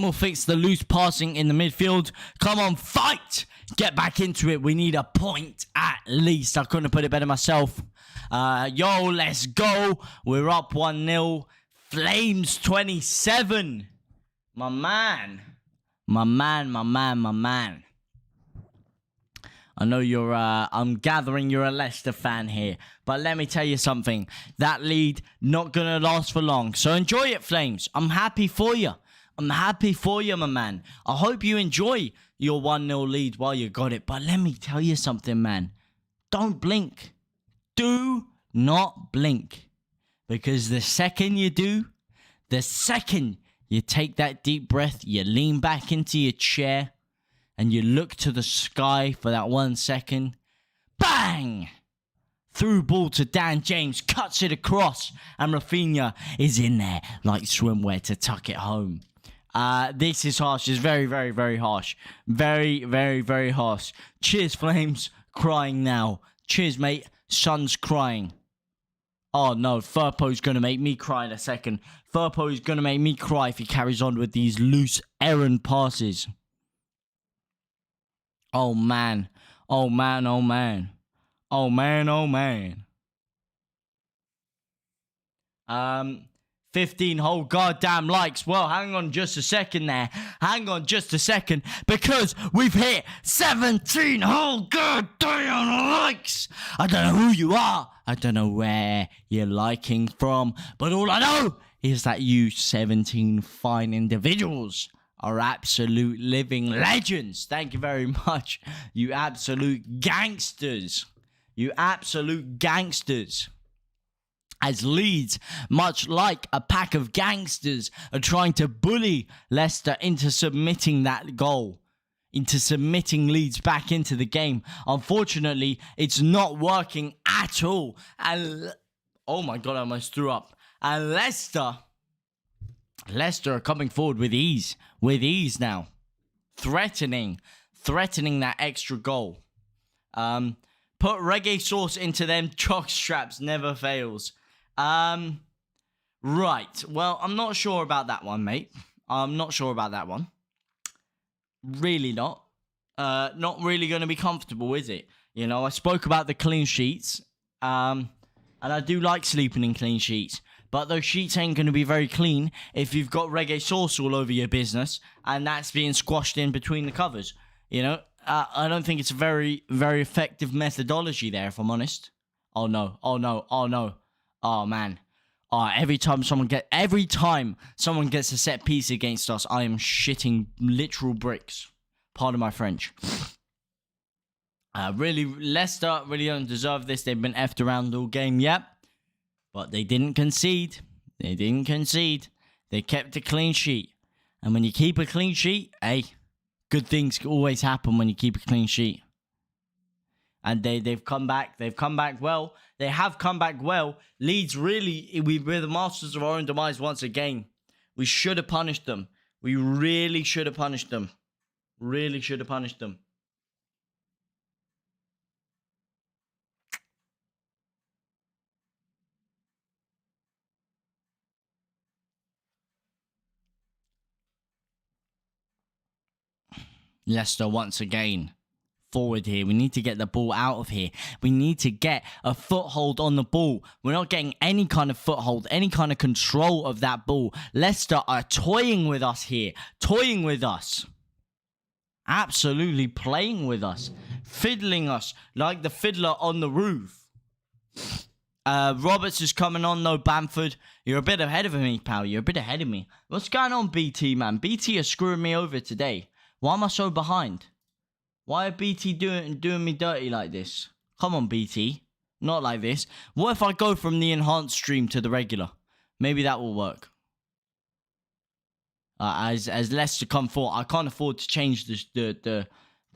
will fix the loose passing in the midfield. Come on, fight! Get back into it. We need a point at least. I couldn't have put it better myself. Let's go. We're up 1-0. Flames 27. My man. My man, my man, my man. I know you're, I'm gathering you're a Leicester fan here. But let me tell you something. That lead, not going to last for long. So enjoy it, Flames. I'm happy for you. I'm happy for you, my man. I hope you enjoy your 1-0 lead while you got it. But let me tell you something, man. Don't blink. Do not blink. Because the second you do, the second you take that deep breath, you lean back into your chair, and you look to the sky for that 1 second. Bang! Through ball to Dan James, cuts it across, and Rafinha is in there like swimwear to tuck it home. This is harsh. It's very, very, very harsh. Very, very, very harsh. Cheers, Flames. Crying now. Cheers, mate. Son's crying. Oh, no. Firpo's going to make me cry in a second. Firpo is going to make me cry if he carries on with these loose errand passes. Oh, man. Oh, man. Oh, man. Oh, man. Oh, man. 15 whole goddamn likes. Well, hang on just a second there. Hang on just a second. Because we've hit 17 whole goddamn likes. I don't know who you are. I don't know where you're liking from. But all I know is that you 17 fine individuals are absolute living legends. Thank you very much. You absolute gangsters. You absolute gangsters. As Leeds, much like a pack of gangsters, are trying to bully Leicester into submitting that goal, into submitting Leeds back into the game. Unfortunately, it's not working at all. And oh my God, I almost threw up. And Leicester are coming forward with ease now, threatening that extra goal. Put reggae sauce into them jock straps, never fails. Right. Well, I'm not sure about that one, mate. I'm not sure about that one. Really not. Not really going to be comfortable, is it? You know, I spoke about the clean sheets. And I do like sleeping in clean sheets. But those sheets ain't going to be very clean if you've got reggae sauce all over your business and that's being squashed in between the covers. You know, I don't think it's a very, very effective methodology there, if I'm honest. Oh, no. Oh, no. Oh, no. Oh, man. Every time someone gets a set piece against us, I am shitting literal bricks. Pardon my French. Really, Leicester really don't deserve this. They've been effed around all game, yep. But they didn't concede. They kept a clean sheet. And when you keep a clean sheet, hey, good things always happen when you keep a clean sheet. And they've come back. They've come back well. They have come back well. Leeds, really, we're the masters of our own demise once again. We should have punished them. We really should have punished them. Really should have punished them. Leicester once again. Forward here. We need to get the ball out of here. We need to get a foothold on the ball. We're not getting any kind of foothold, any kind of control of that ball. Leicester are toying with us here. Toying with us. Absolutely playing with us. Fiddling us like the fiddler on the roof. Roberts is coming on though, Bamford. You're a bit ahead of me, pal. You're a bit ahead of me. What's going on, BT, man? BT is screwing me over today. Why am I so behind? Why are BT doing me dirty like this? Come on, BT. Not like this. What if I go from the enhanced stream to the regular? Maybe that will work. As Leicester come forward, I can't afford to change the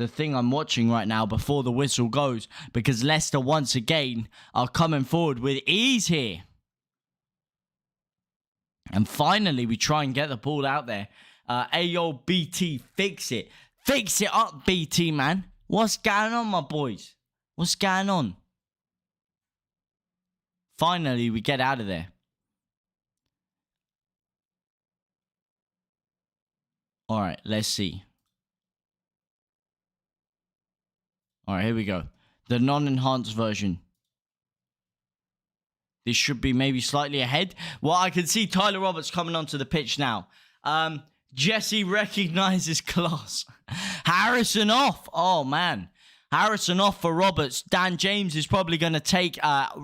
thing I'm watching right now before the whistle goes, because Leicester once again are coming forward with ease here. And finally, we try and get the ball out there. Ayo, BT, fix it. Fix it up, BT, man. What's going on, my boys? What's going on? Finally, we get out of there. All right, let's see. All right, here we go. The non-enhanced version. This should be maybe slightly ahead. Well, I can see Tyler Roberts coming onto the pitch now. Jesse recognizes class. Harrison off. Oh, man. Harrison off for Roberts. Dan James is probably going to take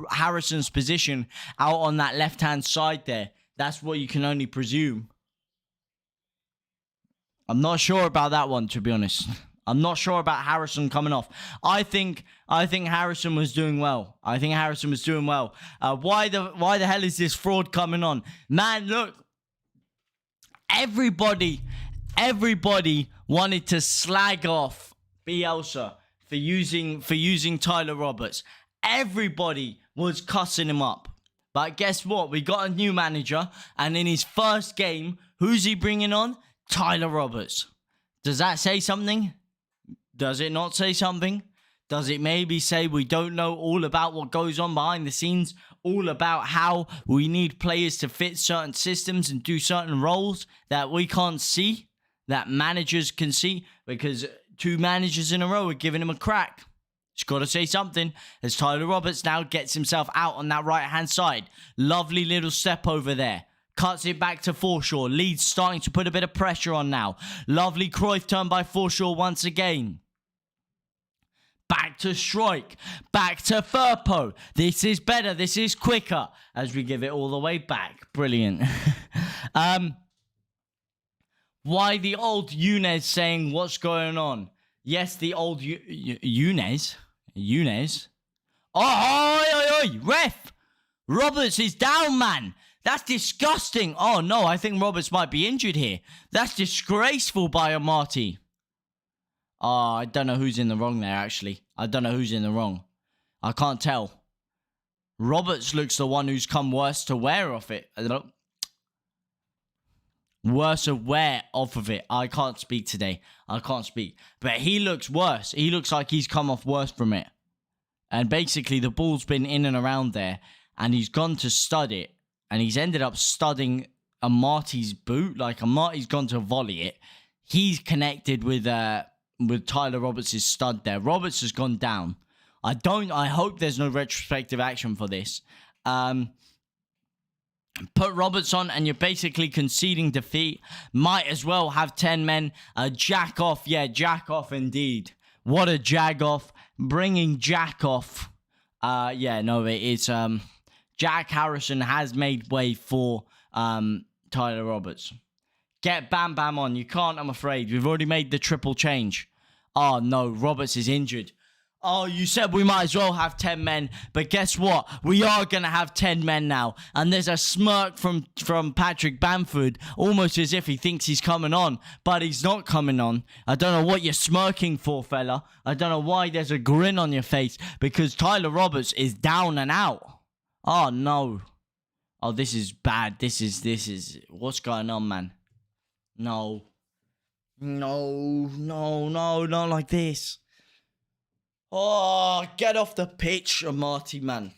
Harrison's position out on that left-hand side there. That's what you can only presume. I'm not sure about that one, to be honest. I'm not sure about Harrison coming off. I think Harrison was doing well. Why the hell is this fraud coming on? Man, look. Everybody wanted to slag off Bielsa for using Tyler Roberts. Everybody was cussing him up. But guess what? We got a new manager, and in his first game, who's he bringing on? Tyler Roberts. Does that say something? Does it not say something? Does it maybe say we don't know all about what goes on behind the scenes? All about how we need players to fit certain systems and do certain roles that we can't see, that managers can see, because 2 managers in a row are giving him a crack. It's got to say something as Tyler Roberts now gets himself out on that right-hand side. Lovely little step over there. Cuts it back to Forshaw. Leeds starting to put a bit of pressure on now. Lovely Cruyff turn by Forshaw once again. Back to Strike. Back to Firpo. This is better. This is quicker. As we give it all the way back. Brilliant. Why the old Younes saying what's going on? Yes, the old Younes. Oh, ref! Roberts is down, man. That's disgusting. Oh, no, I think Roberts might be injured here. That's disgraceful by Amati. Oh, I don't know who's in the wrong there, actually. I don't know who's in the wrong. I can't tell. Roberts looks the one who's come worse to wear off it. Worse aware off of it. I can't speak today. I can't speak. But he looks worse. He looks like he's come off worse from it. And basically, the ball's been in and around there. And he's gone to stud it. And he's ended up studding Amati's boot. Like, Amati's gone to volley it. He's connected with Tyler Roberts' stud there. Roberts has gone down. I hope there's no retrospective action for this. Put Roberts on and you're basically conceding defeat. Might as well have 10 men. Jack off. Yeah, Jack off indeed. What a jag off. Bringing Jack off. Yeah, no, it's Jack Harrison has made way for Tyler Roberts. Get Bam Bam on. You can't, I'm afraid. We've already made the triple change. Oh, no. Roberts is injured. Oh, you said we might as well have 10 men. But guess what? We are going to have 10 men now. And there's a smirk from Patrick Bamford. Almost as if he thinks he's coming on. But he's not coming on. I don't know what you're smirking for, fella. I don't know why there's a grin on your face. Because Tyler Roberts is down and out. Oh, no. Oh, this is bad. This is... What's going on, man? No, not like this. Oh, get off the pitch, Amati, man.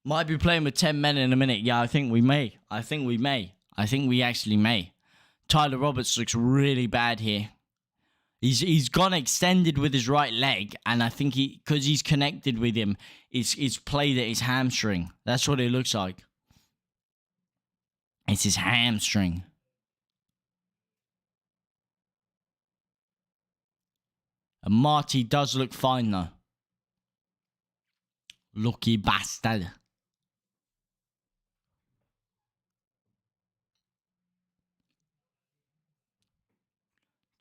Might be playing with 10 men in a minute. Yeah, I think we may. I think we actually may. Tyler Roberts looks really bad here. He's gone extended with his right leg, and I think because he's connected with him, he's played at his hamstring. That's what it looks like. It's his hamstring. And Marty does look fine, though. Lucky bastard.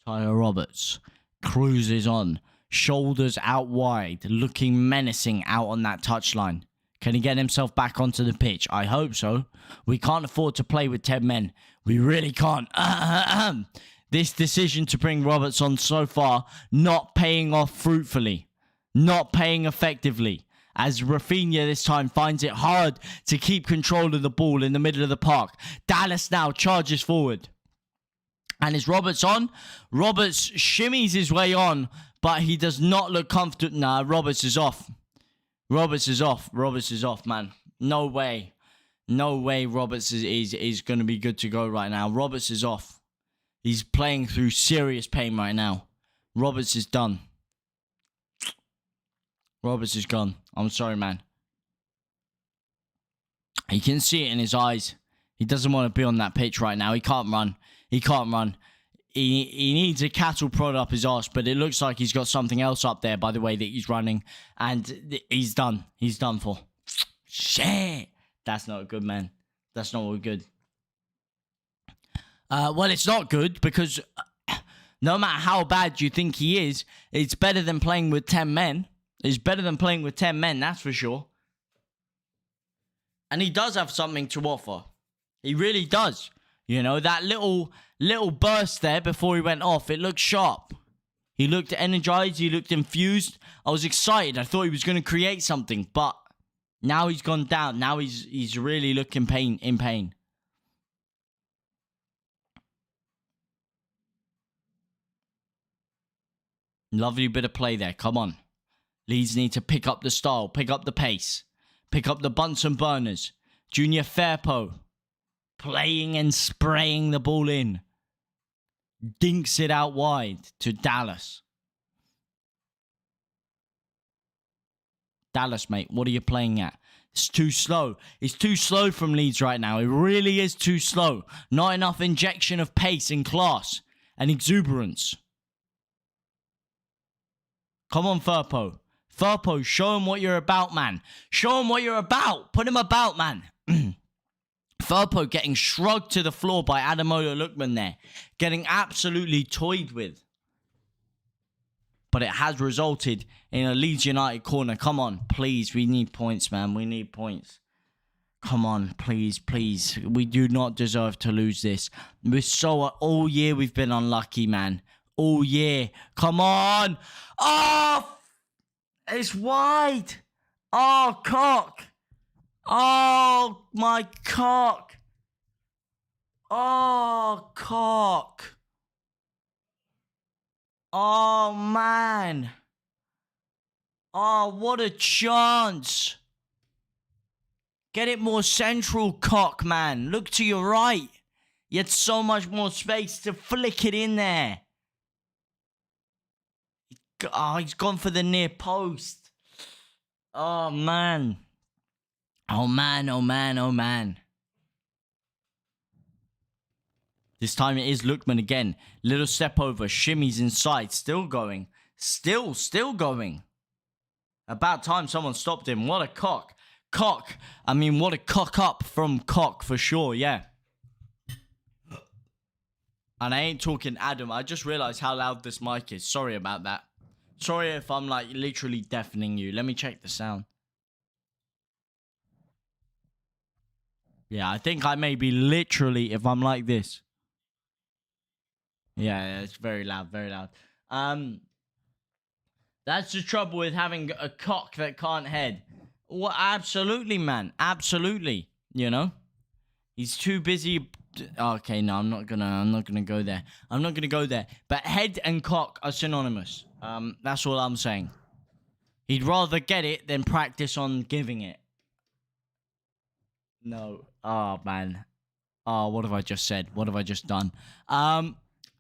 Tyler Roberts cruises on, shoulders out wide, looking menacing out on that touchline. Can he get himself back onto the pitch? I hope so. We can't afford to play with 10 men. We really can't. This decision to bring Roberts on so far, not paying off fruitfully, not paying effectively. As Rafinha this time finds it hard to keep control of the ball in the middle of the park. Dallas now charges forward. And is Roberts on? Roberts shimmies his way on, but he does not look comfortable. Nah, Roberts is off. Roberts is off, man. No way. No way Roberts is going to be good to go right now. Roberts is off. He's playing through serious pain right now. Roberts is done. Roberts is gone. I'm sorry, man. You can see it in his eyes. He doesn't want to be on that pitch right now. He can't run. He can't run. He needs a cattle prod up his arse, but it looks like he's got something else up there by the way that he's running. And he's done. He's done for. Shit. That's not good, man. That's not good. Well, it's not good because no matter how bad you think he is, it's better than playing with 10 men. It's better than playing with 10 men, that's for sure. And he does have something to offer. He really does. You know, that little burst there before he went off, it looked sharp. He looked energized. He looked infused. I was excited. I thought he was going to create something, but now he's gone down. Now he's really looking in pain. Lovely bit of play there. Come on. Leeds need to pick up the style, pick up the pace, pick up the Bunsen burners. Junior Firpo playing and spraying the ball in. Dinks it out wide to Dallas. Dallas, mate, what are you playing at? It's too slow. It's too slow from Leeds right now. It really is too slow. Not enough injection of pace and class and exuberance. Come on, Firpo. Firpo, show him what you're about, man. Show him what you're about. Put him about, man. Firpo getting shrugged to the floor by Ademola Lookman there. Getting absolutely toyed with. But it has resulted in a Leeds United corner. Come on, please. We need points, man. We need points. Come on, please, please. We do not deserve to lose this. All year we've been unlucky, man. All year. Come on. Oh, it's wide. Oh, cock. Oh, my cock. Oh, cock. Oh, man. Oh, what a chance. Get it more central, cock, man. Look to your right. You had so much more space to flick it in there. Oh, he's gone for the near post. Oh, man. Oh, man, oh, man, oh, man. This time it is Lookman again. Little step over. Shimmies inside. Still going. Still going. About time someone stopped him. What a cock. What a cock up from cock for sure, yeah. And I ain't talking Adam. I just realized how loud this mic is. Sorry about that. Sorry if I'm like literally deafening you. Let me check the sound. Yeah, I think I may be literally if I'm like this. Yeah, it's very loud, very loud. That's the trouble with having a cock that can't head. Well, absolutely, man. Absolutely. You know? He's too busy. Okay, no, I'm not gonna go there. I'm not gonna go there. But head and cock are synonymous. That's all I'm saying. He'd rather get it than practice on giving it. No. Oh, man. Oh, what have I just said? What have I just done?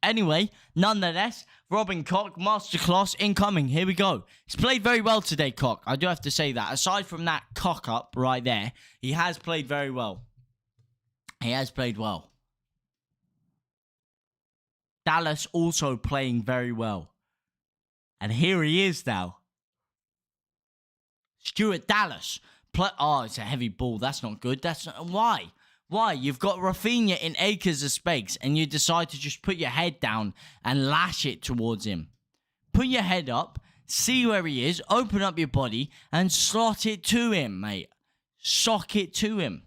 Anyway, nonetheless, Robin Koch, masterclass incoming. Here we go. He's played very well today, Koch. I do have to say that. Aside from that cock up right there, he has played very well. He has played well. Dallas also playing very well. And here he is now. Stuart Dallas. Oh, it's a heavy ball. That's not good. That's not... Why? Why? You've got Rafinha in acres of space and you decide to just put your head down and lash it towards him. Put your head up, see where he is, open up your body and slot it to him, mate. Sock it to him.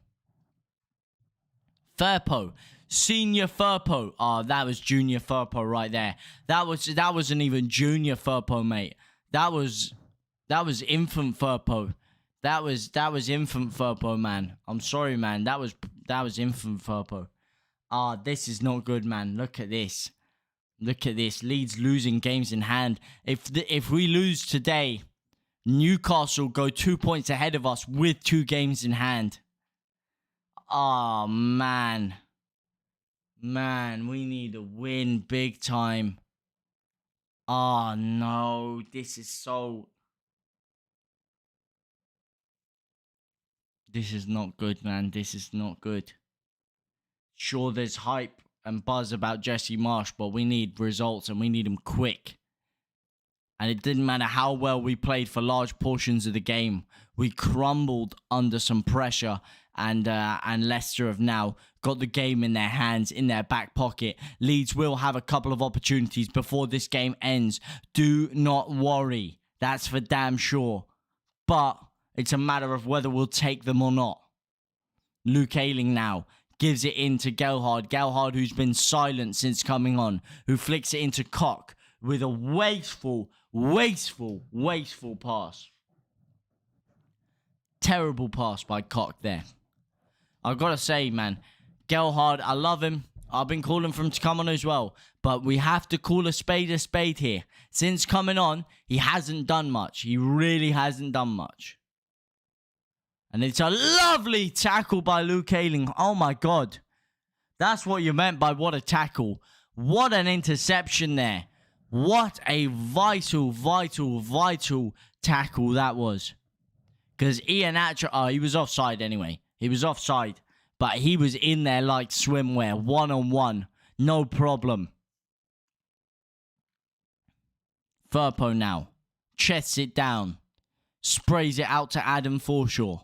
Firpo. Senior Firpo. Oh, that was Junior Firpo right there. That wasn't even Junior Firpo, mate. That was infant Firpo. That was infant Firpo, man. I'm sorry, man. That was infant Firpo. Ah, this is not good, man. Look at this. Look at this. Leeds losing games in hand. If we lose today, Newcastle go 2 points ahead of us with 2 games in hand. Oh, man. Man, we need a win big time. Oh, no. This This is not good, man. This is not good. Sure, there's hype and buzz about Jesse Marsch, but we need results and we need them quick. And it didn't matter how well we played for large portions of the game. We crumbled under some pressure, and Leicester have now got the game in their hands, in their back pocket. Leeds will have a couple of opportunities before this game ends. Do not worry. That's for damn sure. But it's a matter of whether we'll take them or not. Luke Ayling now gives it into Gelhardt. Gelhardt, who's been silent since coming on, who flicks it into Koch with a wasteful pass. Terrible pass by Koch there. I've got to say, man, Gelhardt, I love him. I've been calling for him to come on as well. But we have to call a spade here. Since coming on, he hasn't done much. He really hasn't done much. And it's a lovely tackle by Luke Ayling. Oh, my God. That's what you meant by what a tackle. What an interception there. What a vital tackle that was. Because Iheanacho, he was offside anyway. He was offside. But he was in there like swimwear. One-on-one. No problem. Firpo now. Chests it down. Sprays it out to Adam Forshaw.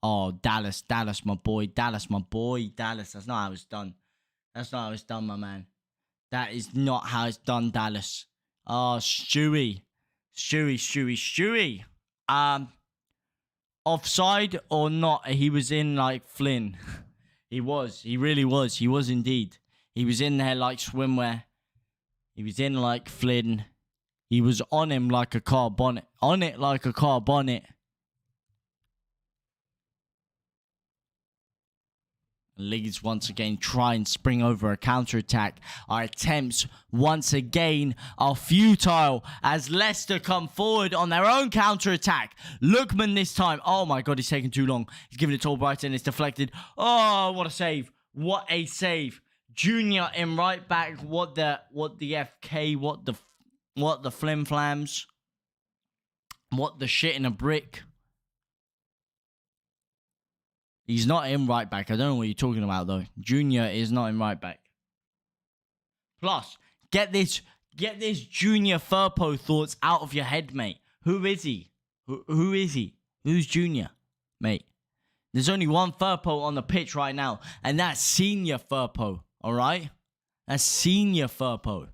Oh, Dallas, my boy. Dallas. That's not how it's done. That's not how it's done, my man. That is not how it's done, Dallas. Oh, Stewie. Offside or not, he was in like Flynn. He was. He really was. He was indeed. He was in there like swimwear. He was in like Flynn. He was on him like a car bonnet. On it like a car bonnet. Leeds once again try and spring over a counter-attack. Our attempts once again are futile as Leicester come forward on their own counter-attack. Lookman this time. Oh my God, he's taking too long. He's giving it to Albrighton. It's deflected. Oh, what a save. What a save. Junior in right back. What the FK. What the flim-flams. What the shit in a brick. He's not in right back. I don't know what you're talking about, though. Junior is not in right back. Plus, get this Junior Firpo thoughts out of your head, mate. Who is he? Who is he? Who's Junior, mate? There's only one Firpo on the pitch right now, and that's Senior Firpo, all right? That's Senior Firpo.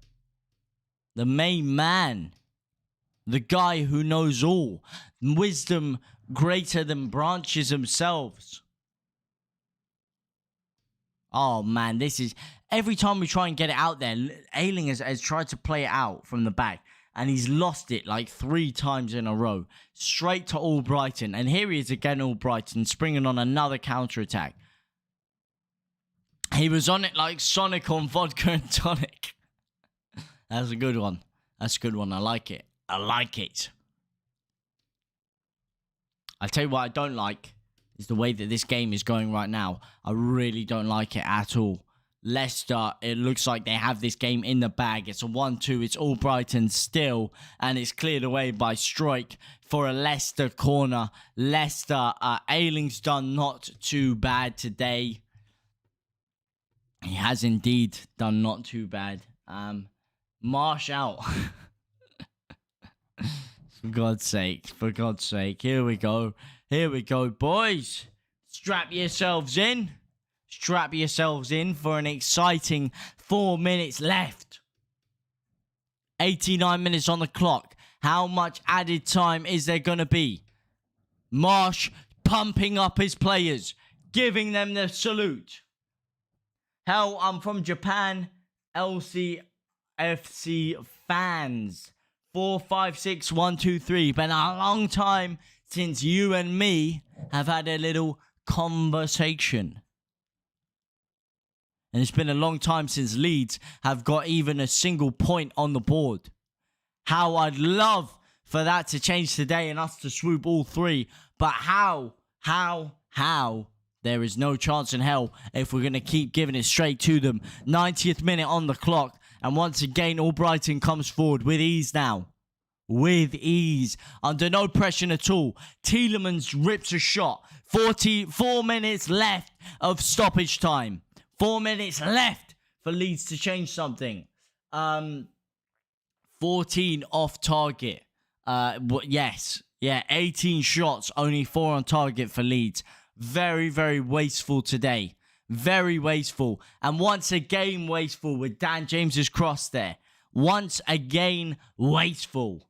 The main man. The guy who knows all. Wisdom greater than branches themselves. Oh, man, this is... Every time we try and get it out there, Ayling has tried to play it out from the back. And he's lost it like 3 times in a row. Straight to Albrighton. And here he is again, Albrighton, springing on another counter-attack. He was on it like Sonic on vodka and tonic. That's a good one. That's a good one. I like it. I like it. I'll tell you what I don't like. Is the way that this game is going right now. I really don't like it at all. Leicester, it looks like they have this game in the bag. It's a 1-2. It's Albrighton still. And it's cleared away by Strike for a Leicester corner. Leicester, Ayling's done not too bad today. He has indeed done not too bad. Marsche out. For God's sake. Here we go. Here we go, boys. Strap yourselves in. Strap yourselves in for an exciting 4 minutes left. 89 minutes on the clock. How much added time is there going to be? Marsche pumping up his players. Giving them the salute. Hell, I'm from Japan. LCFC fans. 4, 5, 6, 1, 2, 3. Been a long time since you and me have had a little conversation. And it's been a long time since Leeds have got even a single point on the board. How I'd love for that to change today and us to swoop all 3. But how? There is no chance in hell if we're going to keep giving it straight to them. 90th minute on the clock. And once again, Albrighton comes forward with ease now. with ease, under no pressure at all. Tielemans rips a shot. 44 minutes left of stoppage time. 4 minutes left for Leeds to change something. 14 off target. Yes. Yeah, 18 shots, only 4 on target for Leeds. Very, very wasteful today. Very wasteful. And once again wasteful with Dan James's cross there. Once again wasteful.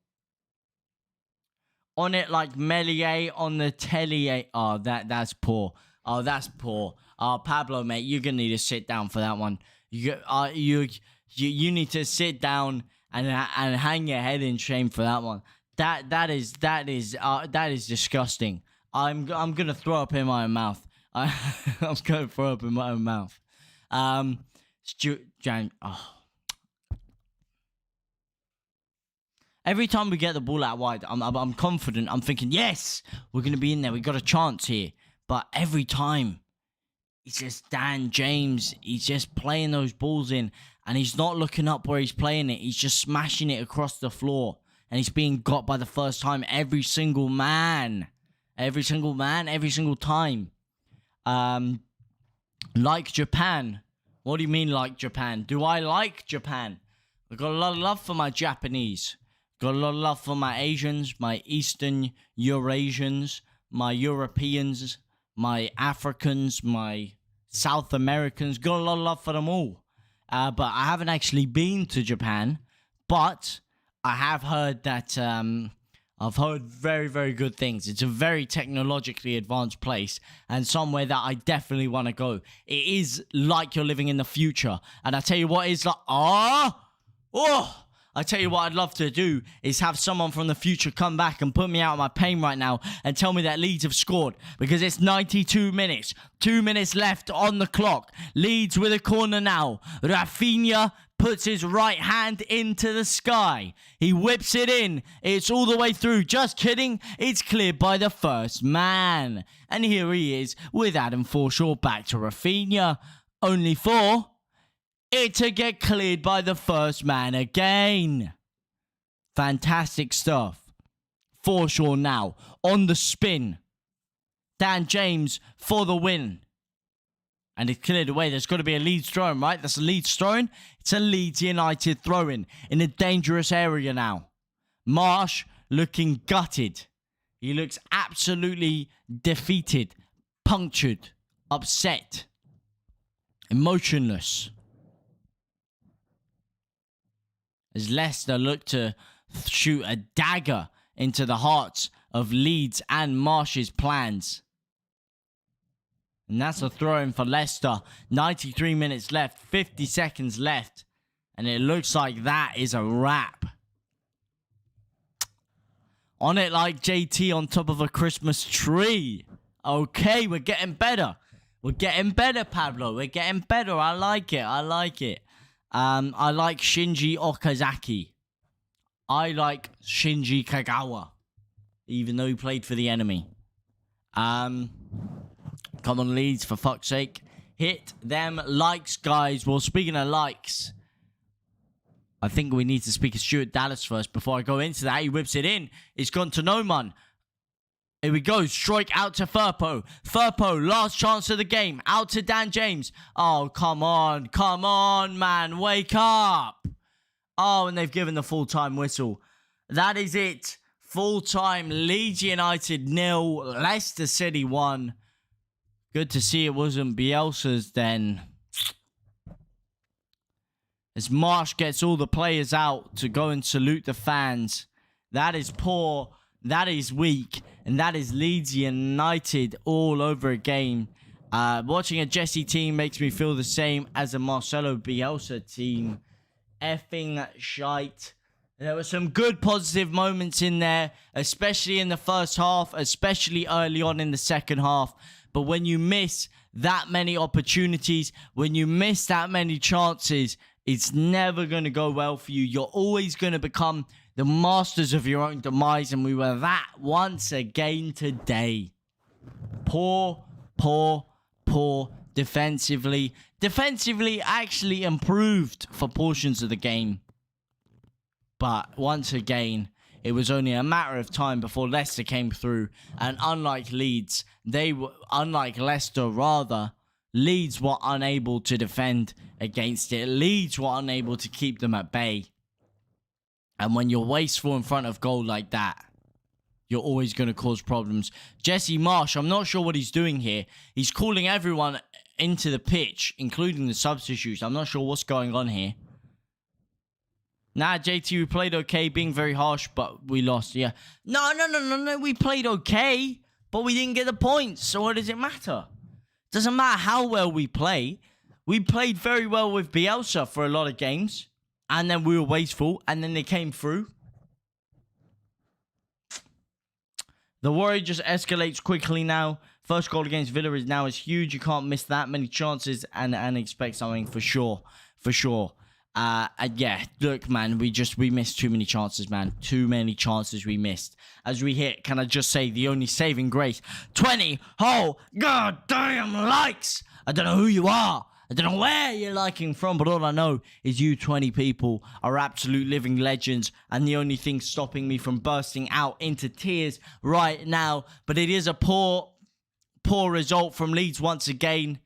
On it like Melier on the Tellier. Oh, that's poor. Oh, that's poor. Oh, Pablo, mate, you're going to need to sit down for that one. You need to sit down and hang your head in shame for that one. That is disgusting. I'm gonna throw up in my own mouth. I'm gonna throw up in my own mouth. Every time we get the ball out wide, I'm confident. I'm thinking, yes, we're gonna be in there. We got a chance here. But every time, it's just Dan James. He's just playing those balls in, and he's not looking up where he's playing it. He's just smashing it across the floor. And he's being got by the first time. Every single man. Every single time. Like Japan. What do you mean like Japan? Do I like Japan? I've got a lot of love for my Japanese. Got a lot of love for my Asians, my Eastern Eurasians, my Europeans, my Africans, my South Americans. Got a lot of love for them all. But I haven't actually been to Japan. But I have heard that, I've heard very, very good things. It's a very technologically advanced place and somewhere that I definitely want to go. It is like you're living in the future. And I tell you what, it's like, I tell you what I'd love to do is have someone from the future come back and put me out of my pain right now and tell me that Leeds have scored because it's 92 minutes. 2 minutes left on the clock. Leeds with a corner now. Rafinha puts his right hand into the sky. He whips it in. It's all the way through. Just kidding. It's cleared by the first man. And here he is with Adam Forshaw back to Rafinha. Only for it to get cleared by the first man again. Fantastic stuff. Forshaw now on the spin. Dan James for the win. And it's cleared away. There's got to be a Leeds throw-in, right? That's a Leeds throw-in. It's a Leeds United throw-in in a dangerous area now. Marsche looking gutted. He looks absolutely defeated, punctured, upset, emotionless. As Leicester look to shoot a dagger into the hearts of Leeds and Marsche's plans. And that's a throw-in for Leicester. 93 minutes left, 50 seconds left. And it looks like that is a wrap. On it like JT on top of a Christmas tree. Okay, we're getting better. We're getting better, Pablo. We're getting better. I like it. I like it. I like Shinji Okazaki. I like Shinji Kagawa. Even though he played for the enemy. Come on, Leeds, for fuck's sake. Hit them likes, guys. Well, speaking of likes, I think we need to speak of Stuart Dallas first before I go into that. He whips it in. It's gone to no man. Here we go. Strike out to Firpo. Firpo, last chance of the game. Out to Dan James. Oh, come on. Come on, man. Wake up. Oh, and they've given the full-time whistle. That is it. Full-time. Leeds United 0. Leicester City 1. Good to see it wasn't Bielsa's then. As Marsche gets all the players out to go and salute the fans. That is poor. That is weak. And that is Leeds United all over again. Watching a Jesse team makes me feel the same as a Marcelo Bielsa team. Effing shite. There were some good positive moments in there, especially in the first half, especially early on in the second half. But when you miss that many opportunities, when you miss that many chances, it's never going to go well for you. You're always going to become the masters of your own demise. And we were that once again today. Poor, poor, poor defensively. Defensively actually improved for portions of the game. But once again, It was only a matter of time before Leicester came through. And unlike Leeds, unlike Leicester rather, Leeds were unable to defend against it. Leeds were unable to keep them at bay. And when you're wasteful in front of goal like that, you're always going to cause problems. Jesse Marsch, I'm not sure what he's doing here. He's calling everyone into the pitch, including the substitutes. I'm not sure what's going on here. Nah, JT, we played okay, being very harsh, but we lost, yeah. No, we played okay, but we didn't get the points, so what does it matter? Doesn't matter how well we play. We played very well with Bielsa for a lot of games, and then we were wasteful, and then they came through. The worry just escalates quickly now. First goal against Villa is huge. You can't miss that many chances and expect something for sure. For sure. Yeah, look, man, we missed too many chances, man. Too many chances we missed. As we hit, can I just say, the only saving grace, 20 whole goddamn likes. I don't know who you are. I don't know where you're liking from, but all I know is you 20 people are absolute living legends, and the only thing stopping me from bursting out into tears right now. But it is a poor result from Leeds once again.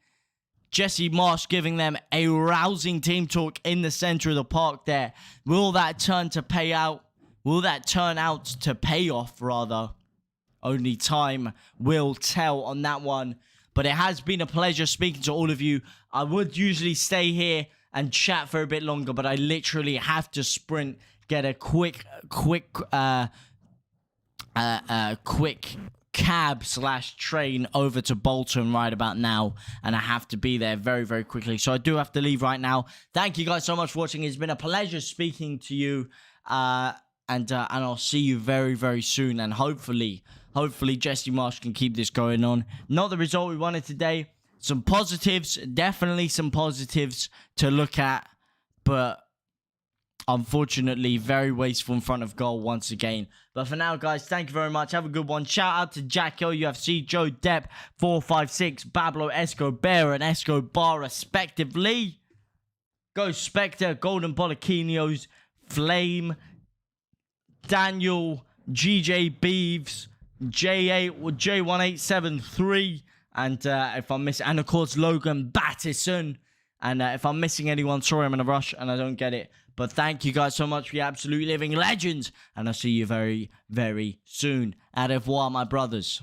Jesse Marsch giving them a rousing team talk in the centre of the park there. Will that turn to pay out? Will that turn out to pay off, rather? Only time will tell on that one. But it has been a pleasure speaking to all of you. I would usually stay here and chat for a bit longer, but I literally have to sprint, get a quick cab/train over to Bolton right about now, and I have to be there very, very quickly. So I do have to leave right now. Thank you guys so much for watching. It's been a pleasure speaking to you, and I'll see you very, very soon. And hopefully Jesse Marsch can keep this going on. Not the result we wanted today. Some positives, definitely some positives to look at, but unfortunately, very wasteful in front of goal once again. But for now, guys, thank you very much. Have a good one. Shout out to Jacko UFC, Joe Depp, 456, Pablo Escobar, and Escobar, respectively. Go Spectre, Golden Poliquinios, Flame, Daniel, GJ Beeves, J1873, and if I'm missing, and of course Logan Battison. And if I'm missing anyone, sorry, I'm in a rush and I don't get it. But thank you guys so much for your absolute living legends. And I'll see you very, very soon. Au revoir, my brothers.